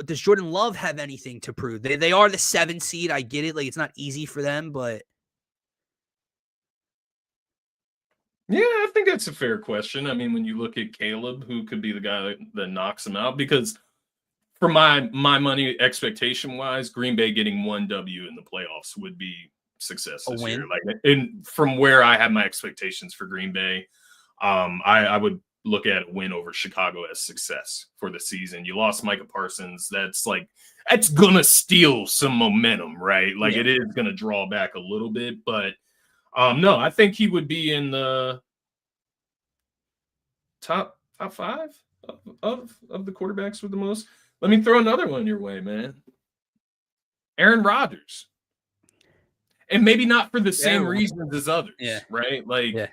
does Jordan Love have anything to prove? They are the 7 seed. I get it. Like, it's not easy for them, but. Yeah, I think that's a fair question. I mean, when you look at Caleb, who could be the guy that knocks him out, because for my money, expectation wise, Green Bay getting 1 W in the playoffs would be success this year. Like, and from where I have my expectations for Green Bay, I would look at a win over Chicago as success for the season. You lost Micah Parsons. That's gonna steal some momentum, right? Like, it is gonna draw back a little bit, but no, I think he would be in the top 5 of the quarterbacks with the most. Let me throw another one your way, man. Aaron Rodgers. And maybe not for the same reasons as others, right? Like,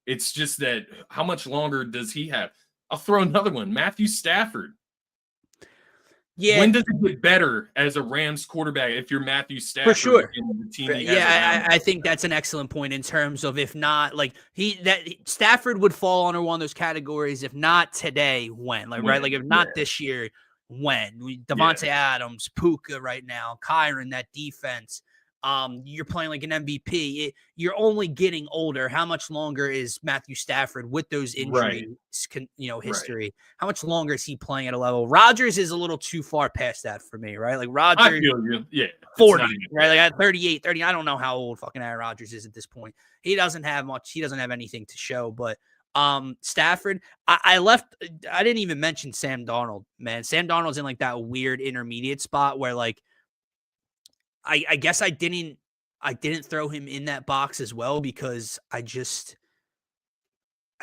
it's just that how much longer does he have? I'll throw another one. Matthew Stafford. Yeah. When does it get better as a Rams quarterback if you're Matthew Stafford? For sure. The team I think that's an excellent point in terms of, if not, like, Stafford would fall under one of those categories. If not today, when? Like, right? Like, if not this year, when? Devontae Adams, Puka right now, Kyron, that defense. You're playing like an MVP. You're only getting older. How much longer is Matthew Stafford with those injuries, history? How much longer is he playing at a level? Rodgers is a little too far past that for me, right? Like, Rodgers, I feel you. Yeah, 40, right? Like, at 38, 30, I don't know how old fucking Aaron Rodgers is at this point. He doesn't have much. He doesn't have anything to show, but Stafford, I didn't even mention Sam Darnold, man. Sam Darnold's in like that weird intermediate spot where, like, I guess I didn't throw him in that box as well because I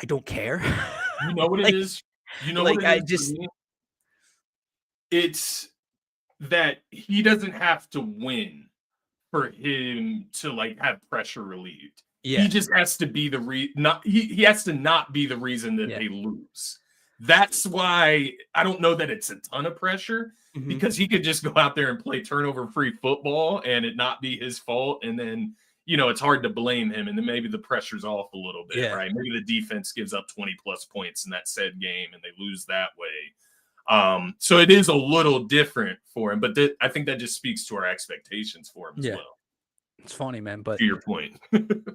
don't care. You know what it is? You know what it is? It's that he doesn't have to win for him to like have pressure relieved. Yeah. He just has to be he has to not be the reason that they lose. That's why I don't know that it's a ton of pressure. Because he could just go out there and play turnover-free football and it not be his fault. And then, it's hard to blame him. And then maybe the pressure's off a little bit, right? Maybe the defense gives up 20-plus points in that said game and they lose that way. So it is a little different for him. But I think that just speaks to our expectations for him as well. It's funny, man. But to your point.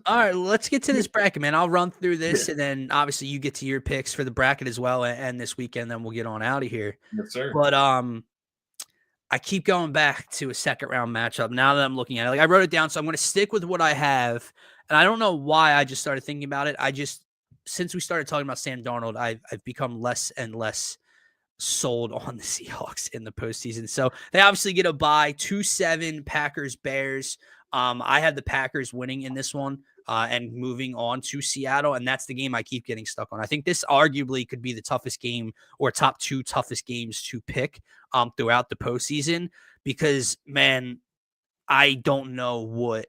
All right, let's get to this bracket, man. I'll run through this, and then obviously you get to your picks for the bracket as well and this weekend. Then we'll get on out of here. Yes, sir. But I keep going back to a second round matchup now that I'm looking at it. Like, I wrote it down, so I'm going to stick with what I have. And I don't know why I just started thinking about it. Since we started talking about Sam Darnold, I've become less and less sold on the Seahawks in the postseason. So they obviously get a bye, 2-7 Packers, Bears. I had the Packers winning in this one. and moving on to Seattle. And that's the game I keep getting stuck on. I think this arguably could be the toughest game or top 2 toughest games to pick throughout the postseason because, man, I don't know what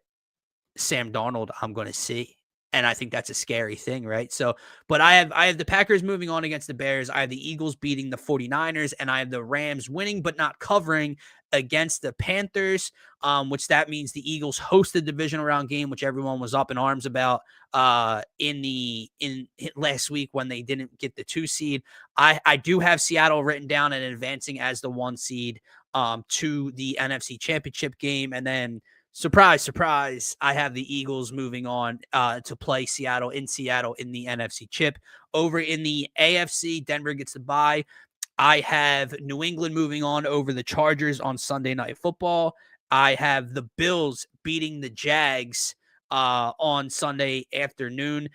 Sam Darnold I'm going to see. And I think that's a scary thing, right? So, but I have the Packers moving on against the Bears. I have the Eagles beating the 49ers, and I have the Rams winning but not covering against the Panthers, which that means the Eagles host the divisional round game, which everyone was up in arms about in last week when they didn't get the 2 seed. I do have Seattle written down and advancing as the 1 seed to the NFC Championship game, and then surprise, surprise, I have the Eagles moving on to play Seattle in the NFC Chip. Over in the AFC, Denver gets the bye. I have New England moving on over the Chargers on Sunday Night Football. I have the Bills beating the Jags on Sunday afternoon.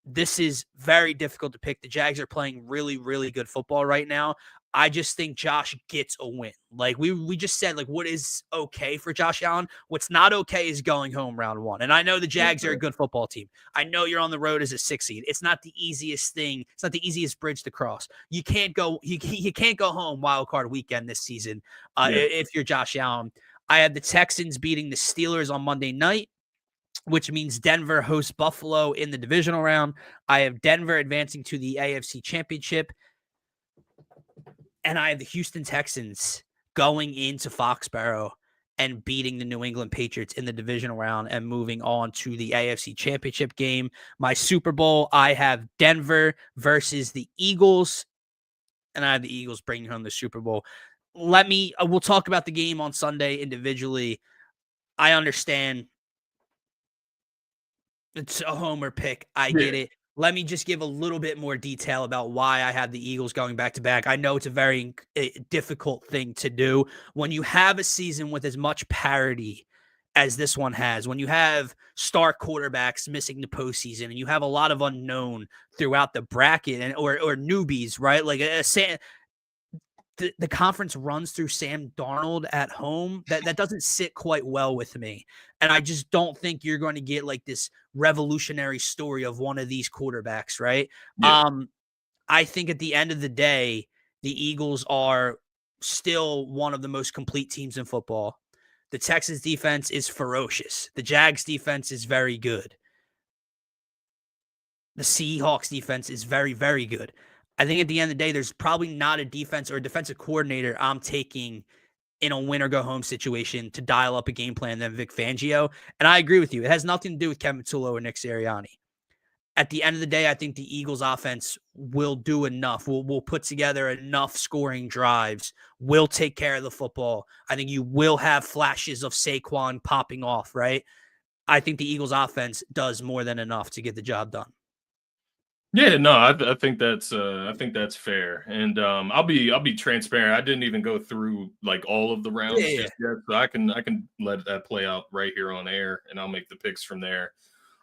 This is very difficult to pick. The Jags are playing really, really good football right now. I just think Josh gets a win. Like we just said, like what is okay for Josh Allen? What's not okay is going home round 1. And I know the Jags are a good football team. I know you're on the road as a 6 seed. It's not the easiest thing. It's not the easiest bridge to cross. You can't go home wild card weekend this season if you're Josh Allen. I had the Texans beating the Steelers on Monday night, which means Denver hosts Buffalo in the divisional round. I have Denver advancing to the AFC Championship. And I have the Houston Texans going into Foxborough and beating the New England Patriots in the divisional round and moving on to the AFC Championship game. My Super Bowl, I have Denver versus the Eagles, and I have the Eagles bringing home the Super Bowl. We'll talk about the game on Sunday individually. I understand it's a homer pick. I get it. Let me just give a little bit more detail about why I had the Eagles going back-to-back. I know it's a very difficult thing to do. When you have a season with as much parity as this one has, when you have star quarterbacks missing the postseason, and you have a lot of unknown throughout the bracket or newbies, right? Like the conference runs through Sam Darnold at home. That doesn't sit quite well with me. And I just don't think you're going to get like this revolutionary story of one of these quarterbacks, right? Yeah. I think at the end of the day, the Eagles are still one of the most complete teams in football. The Texans defense is ferocious. The Jags defense is very good. The Seahawks defense is very, very good. I think at the end of the day, there's probably not a defense or a defensive coordinator I'm taking in a win or go home situation to dial up a game plan than Vic Fangio. And I agree with you. It has nothing to do with Kevin Tullo or Nick Sirianni. At the end of the day, I think the Eagles offense will do enough. We'll put together enough scoring drives. We'll take care of the football. I think you will have flashes of Saquon popping off, right? I think the Eagles offense does more than enough to get the job done. Yeah, no, I think that's fair, and I'll be transparent. I didn't even go through like all of the rounds just yet, so I can let that play out right here on air, and I'll make the picks from there.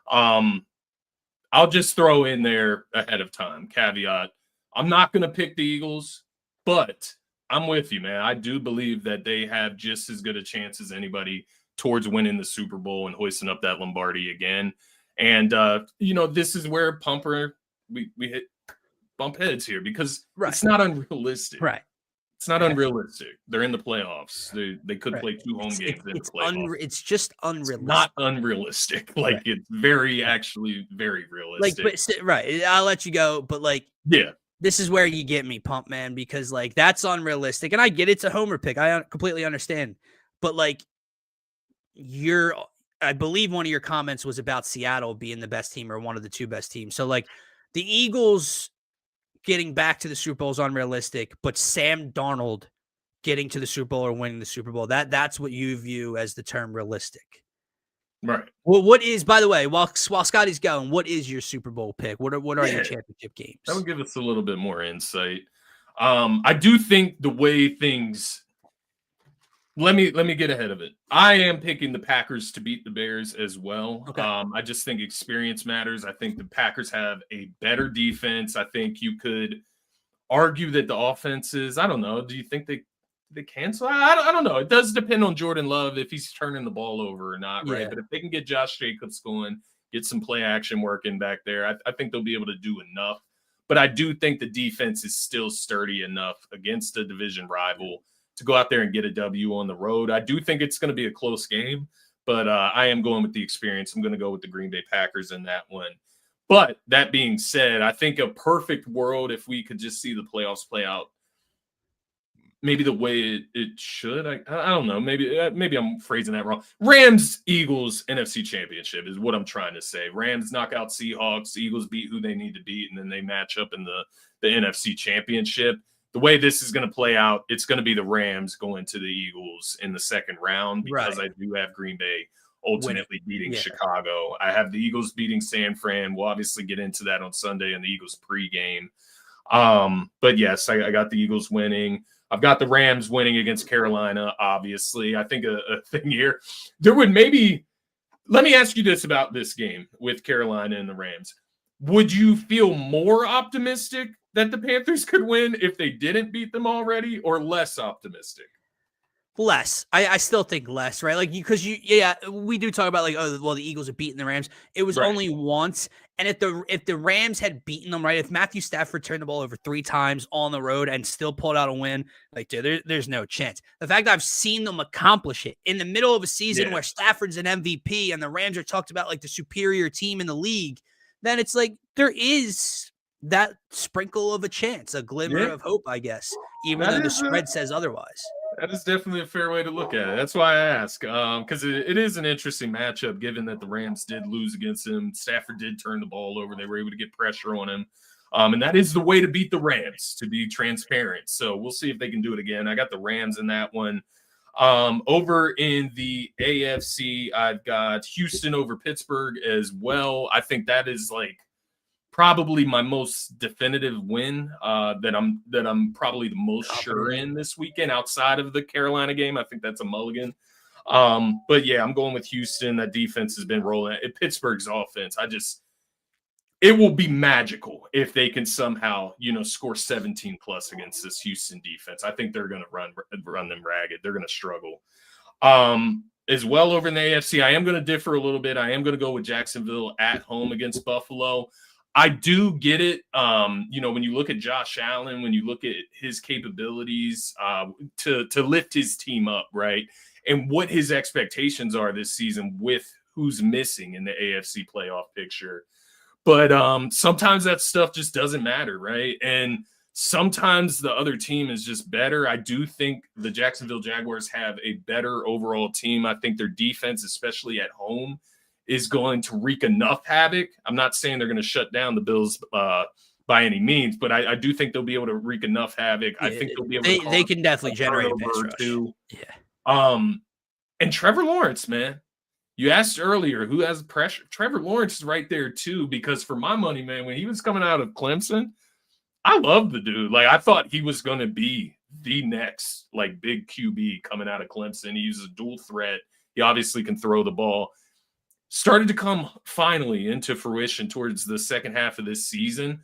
I'll just throw in there ahead of time caveat: I'm not going to pick the Eagles, but I'm with you, man. I do believe that they have just as good a chance as anybody towards winning the Super Bowl and hoisting up that Lombardi again. And this is where we hit bump heads here because it's not unrealistic. Right. It's not unrealistic. They're in the playoffs. They could play 2 home games in the playoffs. It's just unrealistic. It's not unrealistic. Like it's actually very realistic. I'll let you go, but this is where you get me, Pump Man, because like that's unrealistic. And I get it's a homer pick. I completely understand. But like I believe one of your comments was about Seattle being the best team or one of the 2 best teams. So like the Eagles getting back to the Super Bowl is unrealistic, but Sam Darnold getting to the Super Bowl or winning the Super Bowl, that's what you view as the term realistic. Right. Well, what is, by the way, while Scotty's going, what is your Super Bowl pick? What are your championship games? That would give us a little bit more insight. I do think the way things Let me get ahead of it. I am picking the Packers to beat the Bears as well. Okay. I just think experience matters. I think the Packers have a better defense. I think you could argue that the offenses, I don't know. Do you think they cancel? I don't know. It does depend on Jordan Love if he's turning the ball over or not, right? Yeah. But if they can get Josh Jacobs going, get some play action working back there. I think they'll be able to do enough. But I do think the defense is still sturdy enough against a division rival to go out there and get a W on the road. I do think it's going to be a close game, but I am going with the experience. I'm going to go with the Green Bay Packers in that one. But that being said, I think a perfect world, if we could just see the playoffs play out maybe the way it should. I don't know. Maybe I'm phrasing that wrong. Rams, Eagles, NFC Championship is what I'm trying to say. Rams knock out Seahawks. Eagles beat who they need to beat, and then they match up in the NFC Championship. The way this is going to play out, it's going to be the Rams going to the Eagles in the second round because I do have Green Bay ultimately beating Chicago. I have the Eagles beating San Fran. We'll obviously get into that on Sunday in the Eagles pregame. But yes, I got the Eagles winning. I've got the Rams winning against Carolina, obviously. I think a thing here, there would maybe – let me ask you this about this game with Carolina and the Rams. Would you feel more optimistic that the Panthers could win if they didn't beat them already, or less optimistic? Less. I still think less, right? Like, because we do talk about like, oh, well, the Eagles have beaten the Rams. It was only once. And if the Rams had beaten them, right, if Matthew Stafford turned the ball over 3 times on the road and still pulled out a win, like, dude, there's no chance. The fact that I've seen them accomplish it in the middle of a season where Stafford's an MVP and the Rams are talked about like the superior team in the league, then it's like there is that sprinkle of a chance, a glimmer of hope, I guess, even though the spread says otherwise. That is definitely a fair way to look at it. That's why I ask, because it is an interesting matchup, given that the Rams did lose against him. Stafford did turn the ball over. They were able to get pressure on him. And that is the way to beat the Rams, to be transparent. So we'll see if they can do it again. I got the Rams in that one. Over in the AFC, I've got Houston over Pittsburgh as well. I think that is like probably my most definitive win that I'm probably the most sure in this weekend outside of the Carolina game. I think that's a mulligan. But yeah, I'm going with Houston. That defense has been rolling. Pittsburgh's offense, it will be magical if they can somehow, score 17 plus against this Houston defense. I think they're going to run them ragged. They're going to struggle. As well over in the AFC, I am going to differ a little bit. I am going to go with Jacksonville at home against Buffalo. I do get it. When you look at Josh Allen, when you look at his capabilities to lift his team up, right, and what his expectations are this season with who's missing in the AFC playoff picture. But sometimes that stuff just doesn't matter, right? And sometimes the other team is just better. I do think the Jacksonville Jaguars have a better overall team. I think their defense, especially at home, is going to wreak enough havoc. I'm not saying they're going to shut down the Bills by any means, but I do think they'll be able to wreak enough havoc. I think they'll be able to. They can definitely generate a pass rush too. Yeah. And Trevor Lawrence, man, you asked earlier who has pressure. Trevor Lawrence is right there too, because for my money, man, when he was coming out of Clemson, I loved the dude. Like, I thought he was going to be the next like big QB coming out of Clemson. He's a dual threat. He obviously can throw the ball. Started to come finally into fruition towards the second half of this season.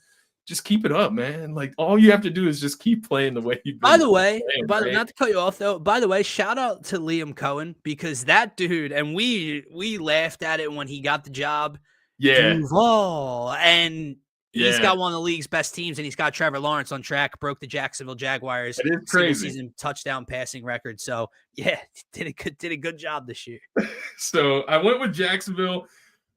Just keep it up, man. Like, all you have to do is just keep playing the way you've been. By the way, not to cut you off though, by the way, shout out to Liam Cohen, because that dude, and we laughed at it when he got the job. Yeah. Duval, and he's got one of the league's best teams, and he's got Trevor Lawrence on track, broke the Jacksonville Jaguars season touchdown passing record. So yeah, did a good job this year. So I went with Jacksonville.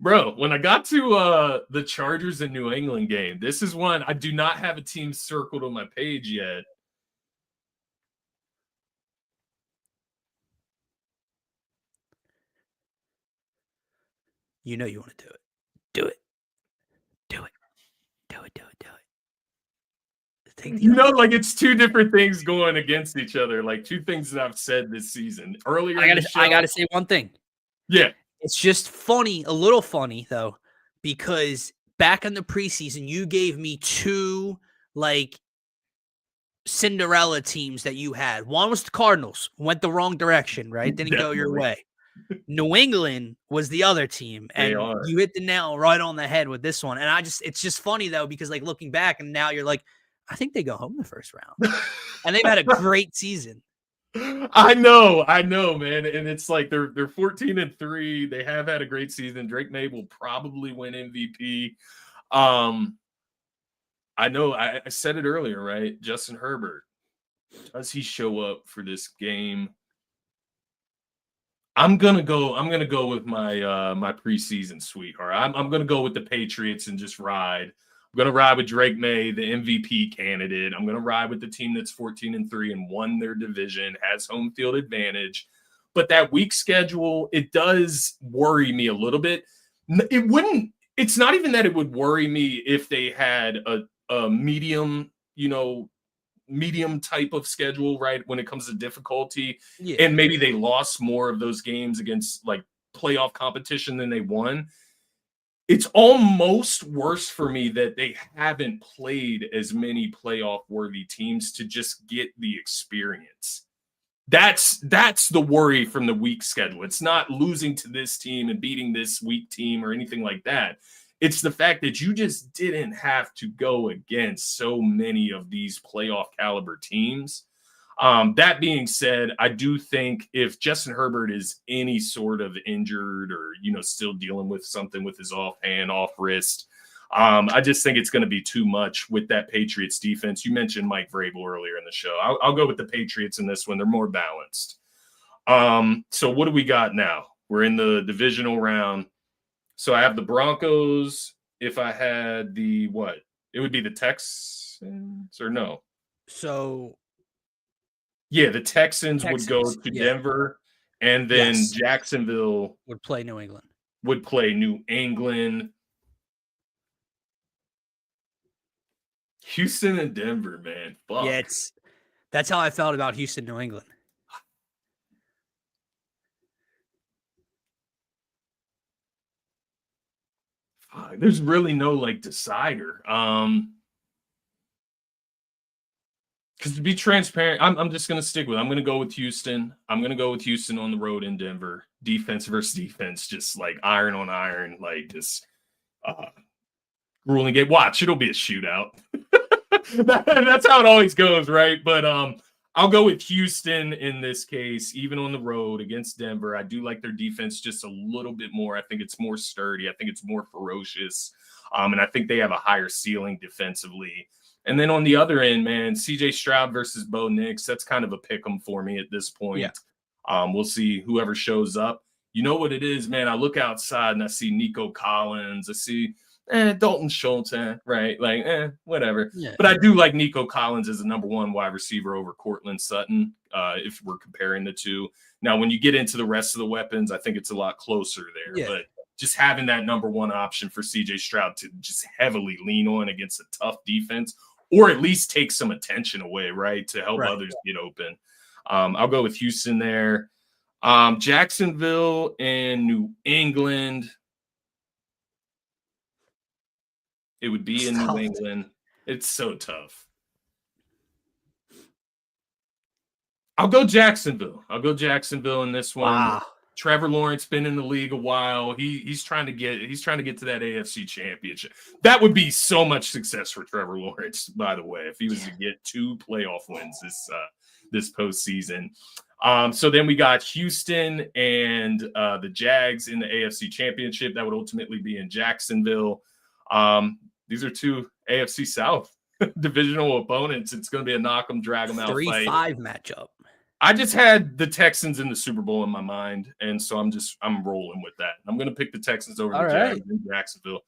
Bro, when I got to the Chargers and New England game, this is one I do not have a team circled on my page yet. You know you want to do it. Do it. Do it. Do it. Do it. Do it. Like it's two different things going against each other. Like two things that I've said this season. Earlier, I gotta say one thing. Yeah. It's just funny, a little funny though, because back in the preseason, you gave me 2 like Cinderella teams that you had. One was the Cardinals, went the wrong direction, right? Didn't go your way. New England was the other team, and you hit the nail right on the head with this one. And it's just funny though, because like looking back, and now you're like, I think they go home the first round, and they've had a great season. I know, man. And it's like they're 14-3. They have had a great season. Drake May will probably win MVP. I know I said it earlier, right? Justin Herbert. Does he show up for this game? I'm gonna go with my preseason sweetheart. I'm gonna go with the Patriots and just ride. I'm gonna ride with Drake May, the MVP candidate. I'm gonna ride with the team that's 14-3 and won their division, has home field advantage. But that week schedule, it does worry me a little bit. It wouldn't. It's not even that it would worry me if they had a medium, medium type of schedule, right? When it comes to difficulty, and maybe they lost more of those games against like playoff competition than they won. It's almost worse for me that they haven't played as many playoff worthy teams to just get the experience. That's the worry from the weak schedule. It's not losing to this team and beating this weak team or anything like that. It's the fact that you just didn't have to go against so many of these playoff caliber teams. That being said, I do think if Justin Herbert is any sort of injured or, still dealing with something with his offhand, off wrist, I just think it's going to be too much with that Patriots defense. You mentioned Mike Vrabel earlier in the show. I'll go with the Patriots in this one. They're more balanced. So what do we got now? We're in the divisional round. So I have the Broncos. If I had the what? It would be the Texans or no? So yeah, the Texans would go to Denver, and then Jacksonville would play New England. Houston and Denver, man. Fuck. Yeah, that's how I felt about Houston, New England. There's really no decider. Because to be transparent, I'm just gonna stick with it. I'm gonna go with Houston. I'm gonna go with Houston on the road in Denver. Defense versus defense, just like iron on iron, just grueling game. Watch, it'll be a shootout. That's how it always goes, right? But I'll go with Houston in this case, even on the road against Denver. I do like their defense just a little bit more. I think it's more sturdy. I think it's more ferocious. And I think they have a higher ceiling defensively. And then on the other end, man, CJ Stroud versus Bo Nix, that's kind of a pick 'em for me at this point. Yeah. We'll see whoever shows up. You know what it is, man? I look outside and I see Nico Collins. I see Dalton Schultz, right? Whatever. Yeah. But I do like Nico Collins as a number one wide receiver over Cortland Sutton, if we're comparing the two. Now, when you get into the rest of the weapons, I think it's a lot closer there. Yeah. But just having that number one option for CJ Stroud to just heavily lean on against a tough defense, or at least take some attention away, right, to help others get open. I'll go with Houston there. Jacksonville and New England. It would be in New England. It's so tough. I'll go Jacksonville. In this one. Wow. Trevor Lawrence been in the league a while. He's trying to get to that AFC championship. That would be so much success for Trevor Lawrence, by the way, if he was to get 2 playoff wins this postseason. So then we got Houston and the Jags in the AFC championship. That would ultimately be in Jacksonville. These are 2 AFC South divisional opponents. It's going to be a knock 'em, drag 'em out 3-5 matchup. I just had the Texans in the Super Bowl in my mind, and so I'm rolling with that. I'm going to pick the Texans over the Jags in Jacksonville.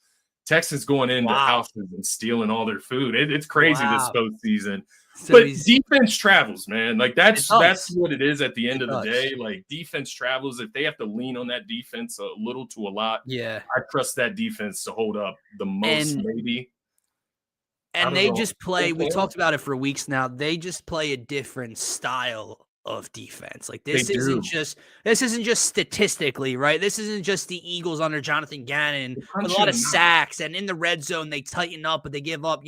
Texans going into houses and stealing all their food. It's crazy this postseason. So but defense travels, man. That's what it is at the end of the day. Defense travels. If they have to lean on that defense a little to a lot, I trust that defense to hold up the most, maybe. And they just play. We talked about it for weeks now. They just play a different style of defense. This isn't just statistically, right? This isn't just the Eagles under Jonathan Gannon with a lot of sacks, and in the red zone they tighten up, but they give up,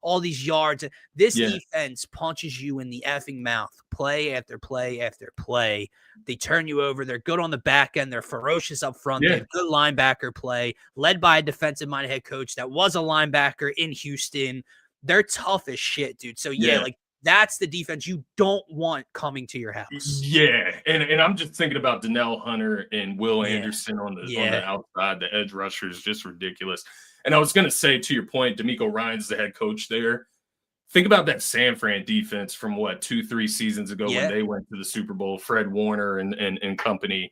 all these yards. This defense punches you in the effing mouth, play after play after play. They turn you over. They're good on the back end. They're ferocious up front. They have good linebacker play, led by a defensive-minded head coach that was a linebacker in Houston. They're tough as shit, dude. So That's the defense you don't want coming to your house. Yeah, and I'm just thinking about Donnell Hunter and Will Yeah. Anderson on the Yeah. outside. The edge rusher is just ridiculous. And I was going to say, to your point, D'Amico Ryan's the head coach there. Think about that San Fran defense from 2-3 seasons ago when they went to the Super Bowl. Fred Warner and company.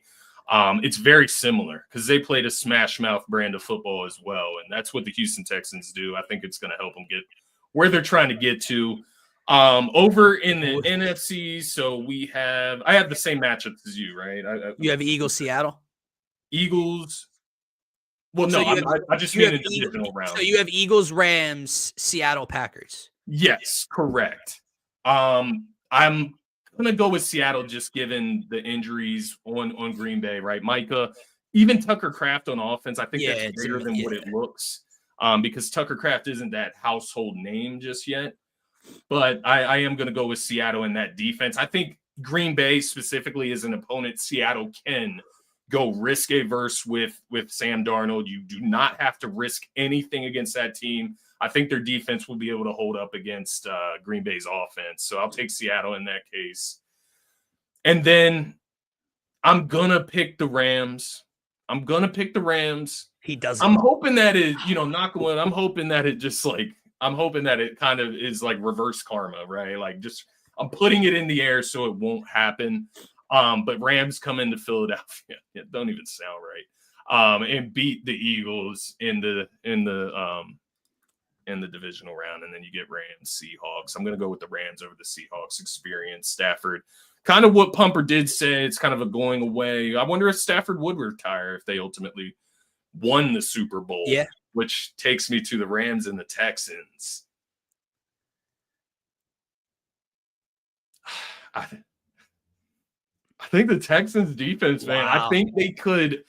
It's very similar because they played a smash mouth brand of football as well, and that's what the Houston Texans do. I think it's going to help them get where they're trying to get to. Over in the NFC, so I have the same matchups as you, right? You have Eagles, Seattle? Eagles. Well, So no, I just mean in the divisional round. So you have Eagles, Rams, Seattle, Packers. Yes, correct. I'm gonna go with Seattle just given the injuries on Green Bay, right? Micah, even Tucker Kraft on offense, I think that's bigger than what it looks. Because Tucker Kraft isn't that household name just yet. But I am going to go with Seattle in that defense. I think Green Bay specifically is an opponent Seattle can go risk averse with Sam Darnold. You do not have to risk anything against that team. I think their defense will be able to hold up against Green Bay's offense. So I'll take Seattle in that case. And then I'm going to pick the Rams. He doesn't. I'm hoping that it, knock on wood, I'm hoping that it just I'm hoping that it kind of is like reverse karma, right? Like just I'm putting it in the air so it won't happen. But Rams come into Philadelphia. It don't even sound right. And beat the Eagles in the divisional round, and then you get Rams, Seahawks. I'm going to go with the Rams over the Seahawks experience. Stafford, kind of what Pumper did say, it's kind of a going away. I wonder if Stafford would retire if they ultimately won the Super Bowl. Yeah. Which takes me to the Rams and the Texans. I think the Texans defense, man, I think they could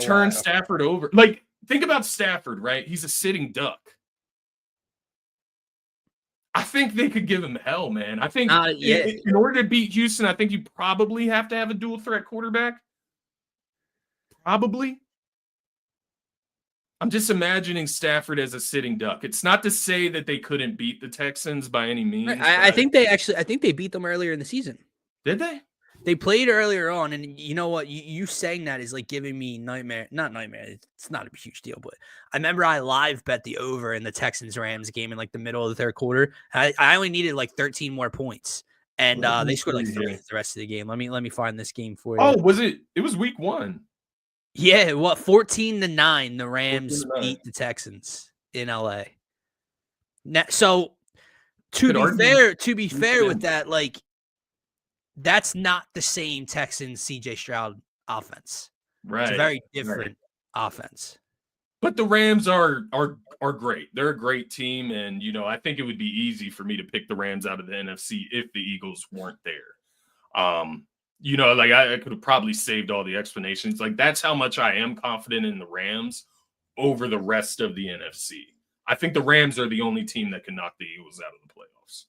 turn Stafford over. Like, think about Stafford, right? He's a sitting duck. I think they could give him hell, man. I think in order to beat Houston, I think you probably have to have a dual threat quarterback. Probably. I'm just imagining Stafford as a sitting duck. It's not to say that they couldn't beat the Texans by any means. I think they beat them earlier in the season. Did they? They played earlier on, and you know what? You saying that is like giving me nightmare. Not nightmare. It's not a huge deal, but I remember I live bet the over in the Texans-Rams game in like the middle of the third quarter. I only needed like 13 more points, and they scored like 3 the rest of the game. Let me find this game for you. Oh, was it? It was week 1. Yeah, 14-9, the Rams beat the Texans in LA. Now, so to be fair with that, like that's not the same Texans CJ Stroud offense. Right. It's a very different offense. But the Rams are great. They're a great team, and I think it would be easy for me to pick the Rams out of the NFC if the Eagles weren't there. Like I could have probably saved all the explanations. Like that's how much I am confident in the Rams over the rest of the NFC. I think the Rams are the only team that can knock the Eagles out of the playoffs.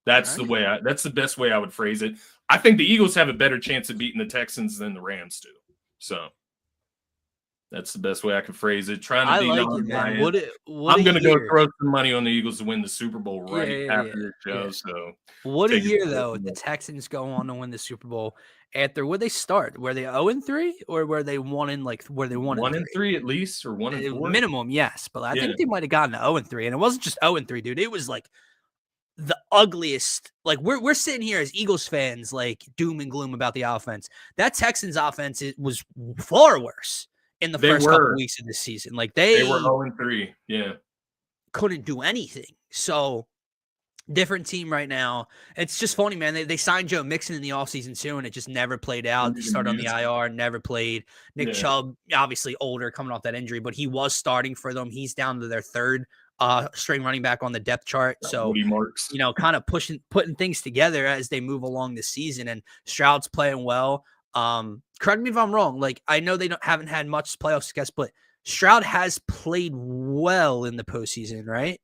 That's that's the best way I would phrase it. I think the Eagles have a better chance of beating the Texans than the Rams do. So that's the best way I can phrase it. Trying to be I'm going to go throw some money on the Eagles to win the Super Bowl after the show. Yeah. So what a year though! The Texans go on to win the Super Bowl. After where they start, were they 0-3 or were they 1-3 at least or 1-4 minimum? Yes, but I think they might have gotten to 0-3, and it wasn't just 0-3, dude. It was like the ugliest. Like we're sitting here as Eagles fans, like doom and gloom about the offense. That Texans offense was far worse in the first couple weeks of the season. Like they were 0-3. Yeah. Couldn't do anything. So different team right now. It's just funny, man. They signed Joe Mixon in the offseason too, and it just never played out. He started on the IR, never played. Nick Chubb, obviously older, coming off that injury, but he was starting for them. He's down to their third string running back on the depth chart. So, kind of putting things together as they move along this season. And Stroud's playing well. Correct me if I'm wrong. Like I know they haven't had much playoff success, but Stroud has played well in the postseason, right?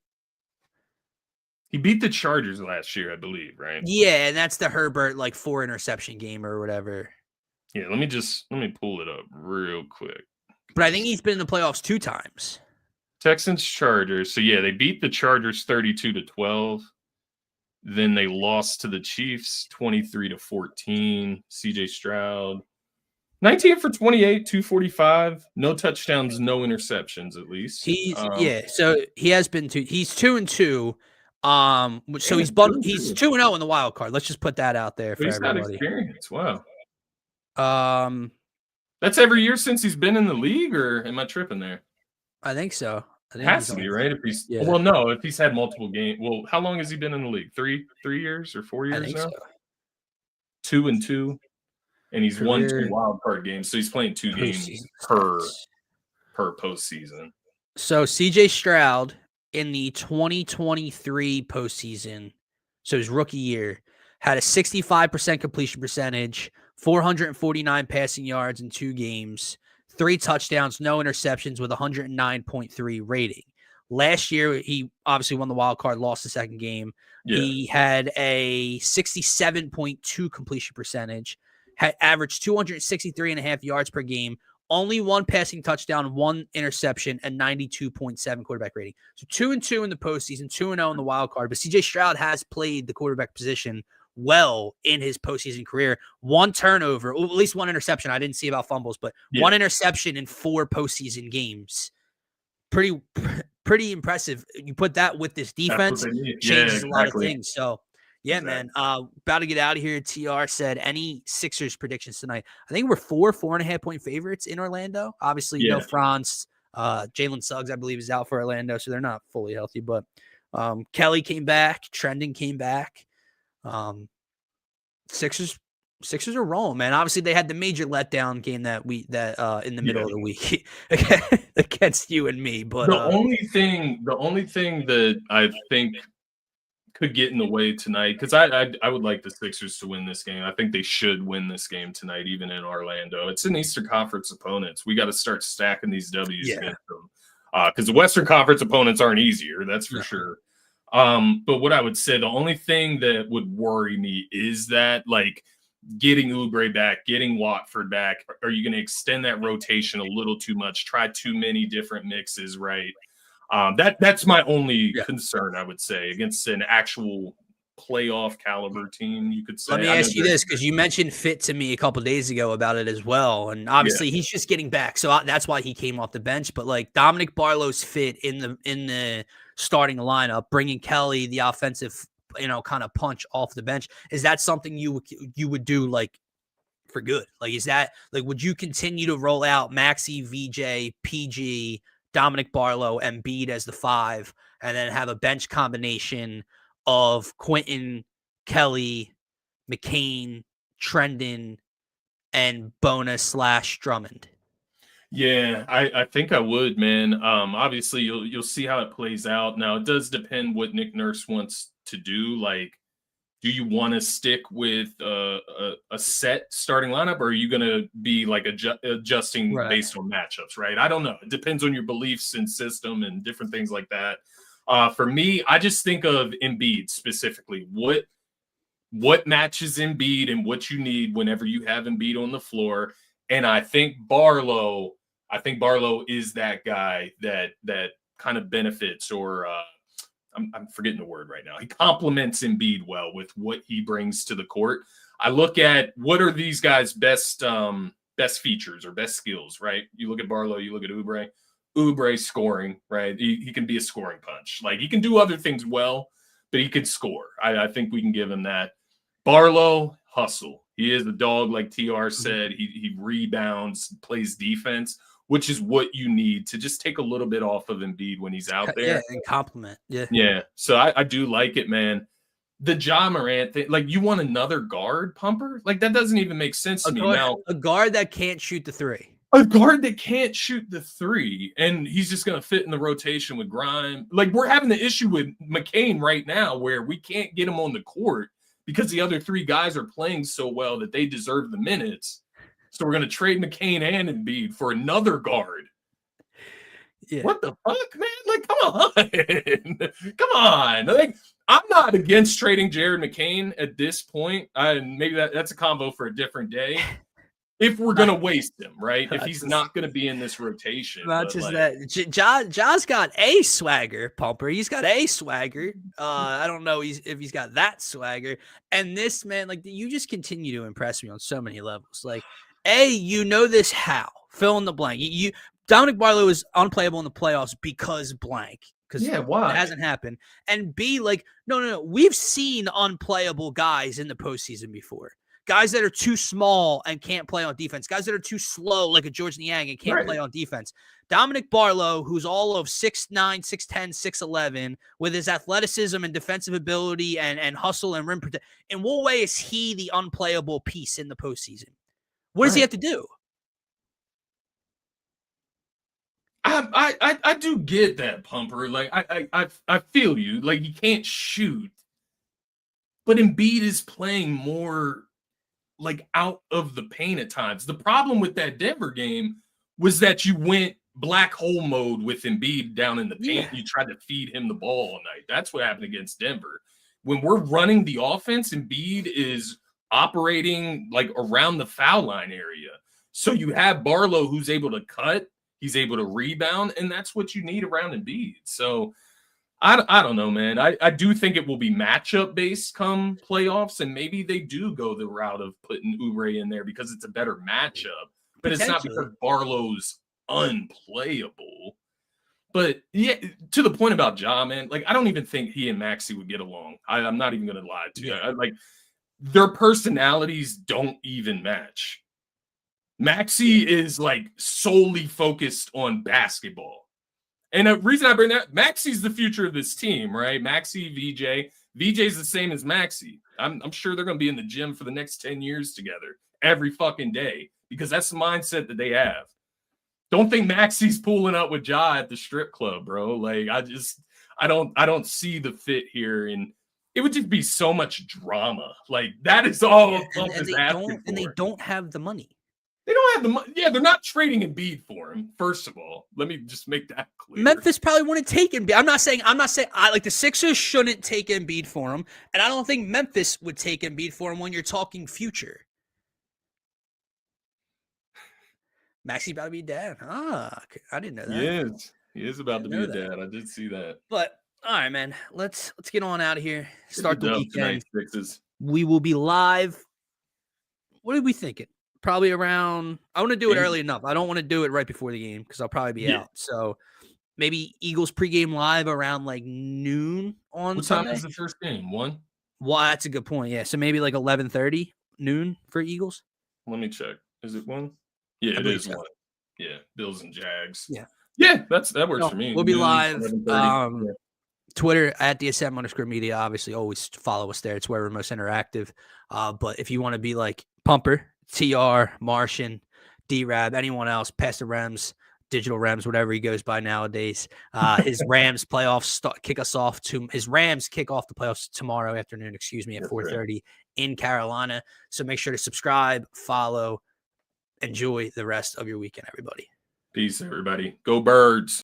He beat the Chargers last year, I believe, right? Yeah, and that's the Herbert 4 interception game or whatever. Yeah, let me pull it up real quick. But I think he's been in the playoffs 2 times. Texans Chargers. So yeah, they beat the Chargers 32-12. Then they lost to the Chiefs 23-14. CJ Stroud 19 for 28, 245, no touchdowns, no interceptions at least. So he has been he's 2-2. So he's 2-0 in the wild card. Let's just put that out there for everybody. He's got experience. Wow. That's every year since he's been in the league, or am I tripping there? I think so. It has to be, right? If he's well, no, if he's had multiple games. Well, how long has he been in the league? 3 years or 4 years now? So. 2-2. And he's won 2 wild card games, so he's playing 2 games per postseason. So CJ Stroud in the 2023 postseason, so his rookie year, had a 65% completion percentage, 449 passing yards in 2 games, 3 touchdowns, no interceptions with 109.3 rating. Last year, he obviously won the wild card, lost the second game. Yeah. He had a 67.2 completion percentage, had averaged 263.5 yards per game, only 1 passing touchdown, 1 interception, and 92.7 quarterback rating. So 2-2 in the postseason, 2-0 in the wild card. But CJ Stroud has played the quarterback position well in his postseason career. 1 turnover, or at least 1 interception. I didn't see about fumbles, but 1 interception in 4 postseason games. Pretty impressive. You put that with this defense, changes a lot of things. So, yeah, man. About to get out of here. TR said, any Sixers predictions tonight? I think we're 4.5 point favorites in Orlando. Obviously, no Franz. Jalen Suggs, I believe, is out for Orlando, so they're not fully healthy. But Kelly came back. Trendon came back. Sixers are rolling, man. Obviously, they had the major letdown game that in the middle of the week against you and me. But the only thing that I think could get in the way tonight, because I would like the Sixers to win this game. I think they should win this game tonight, even in Orlando. It's an Eastern Conference opponents. We got to start stacking these W's against them, because the Western Conference opponents aren't easier. That's for sure. But what I would say, the only thing that would worry me is that, like, getting Oubre back, getting Watford back, are you going to extend that rotation a little too much? Try too many different mixes, right? That's my only concern, I would say, against an actual playoff caliber team, you could say. Let me ask you this, because you mentioned Fit to me a couple of days ago about it as well, and obviously he's just getting back, so that's why he came off the bench. But like Dominic Barlow's fit in the starting lineup, bringing Kelly, the offensive, kind of punch off the bench, is that something you would do like for good? Like, is that like, would you continue to roll out Maxey, VJ, PG, Dominic Barlow, Embiid as the 5, and then have a bench combination of Quentin, Kelly, McCain, Trendon, and Bona/Drummond? Yeah, I think I would, man. Obviously, you'll see how it plays out. Now, it does depend what Nick Nurse wants to do. Like, do you want to stick with a set starting lineup, or are you going to be like adjusting based on matchups, right? I don't know. It depends on your beliefs and system and different things like that. For me, I just think of Embiid specifically. What matches Embiid and what you need whenever you have Embiid on the floor. And I think Barlow is that guy that kind of benefits, or I'm forgetting the word right now. He complements Embiid well with what he brings to the court. I look at what are these guys' best features or best skills, right? You look at Barlow, you look at Oubre. Oubre scoring, right? He can be a scoring punch. Like, he can do other things well, but he can score. I think we can give him that. Barlow, hustle. He is a dog, like TR said. He rebounds, plays defense, which is what you need to just take a little bit off of Embiid when he's out there. Yeah, and compliment. Yeah. Yeah. So I do like it, man. The Ja Morant thing, like, you want another guard pumper? Like, that doesn't even make sense to me. Now, a guard that can't shoot the 3. A guard that can't shoot the 3, and he's just going to fit in the rotation with Grime. Like, we're having the issue with McCain right now where we can't get him on the court because the other 3 guys are playing so well that they deserve the minutes. So we're going to trade McCain and Embiid for another guard. Yeah. What the fuck, man? Like, come on. Come on. Like, I'm not against trading Jared McCain at this point. Maybe that's a combo for a different day. if we're gonna waste him, right? If Not he's just, not gonna be in this rotation, not but just like, that. Ja's got a swagger, Pumper. He's got a swagger. I don't know if he's got that swagger. And this man, like, you just continue to impress me on so many levels. Like, you know this how. Fill in the blank. Dominic Barlow is unplayable in the playoffs because blank. Because yeah, it why? hasn't happened. And B, like, no. We've seen unplayable guys in the postseason before. Guys that are too small and can't play on defense. Guys that are too slow, like a George Niang, and can't play on defense. Dominic Barlow, who's all of 6'9", 6'10", 6'11", with his athleticism and defensive ability and hustle and rim protection. In what way is he the unplayable piece in the postseason? What does he have to do? I do get that, Pumper. Like, I feel you. Like, he can't shoot. But Embiid is playing more like out of the paint at times. The problem with that Denver game was that you went black hole mode with Embiid down in the paint. You tried to feed him the ball all night. That's what happened against Denver. When we're running the offense, Embiid is operating like around the foul line area. So you have Barlow who's able to cut, he's able to rebound, and that's what you need around Embiid. So I don't know, man. I do think it will be matchup based come playoffs, and maybe they do go the route of putting Oubre in there because it's a better matchup. But it's not because Barlow's unplayable. But yeah, to the point about Ja, man, like I don't even think he and Maxey would get along. I'm not even gonna lie to you. Like their personalities don't even match. Maxey is like solely focused on basketball. And the reason I bring that, Maxey's the future of this team, right? Maxey, VJ. VJ's the same as Maxey. I'm sure they're going to be in the gym for the next 10 years together every fucking day because that's the mindset that they have. Don't think Maxey's pulling up with Ja at the strip club, bro. Like I don't see the fit here, and it would just be so much drama. Like that is all and they don't have the money. They don't have the money. Yeah, they're not trading Embiid for him. First of all, let me just make that clear. Memphis probably wouldn't take Embiid. I'm not saying like the Sixers shouldn't take Embiid for him, and I don't think Memphis would take Embiid for him when you're talking future. Maxey about to be dad. I didn't know that. He is about to be a dad. I did see that. But all right, man. Let's get on out of here. Start the weekend. Tonight, we will be live. What are we thinking? Probably around. I want to do it early enough. I don't want to do it right before the game because I'll probably be out. So maybe Eagles pregame live around like noon on Sunday. What time is the first game? 1? Well, that's a good point. Yeah, so maybe like 11:30 noon for Eagles. Let me check. Is it 1? Yeah, it is 1. Yeah, Bills and Jags. Yeah, that works for me. We'll be live. Twitter at DSM_Media. Obviously, always follow us there. It's where we're most interactive. But if you want to be like Pumper, TR, Martian, D-Rab, anyone else, Pastor Rems, Digital Rems, whatever he goes by nowadays. His Rams playoffs kick us off to his Rams kick off the playoffs tomorrow afternoon, at 4:30 in Carolina. So make sure to subscribe, follow, enjoy the rest of your weekend, everybody. Peace, everybody. Go Birds.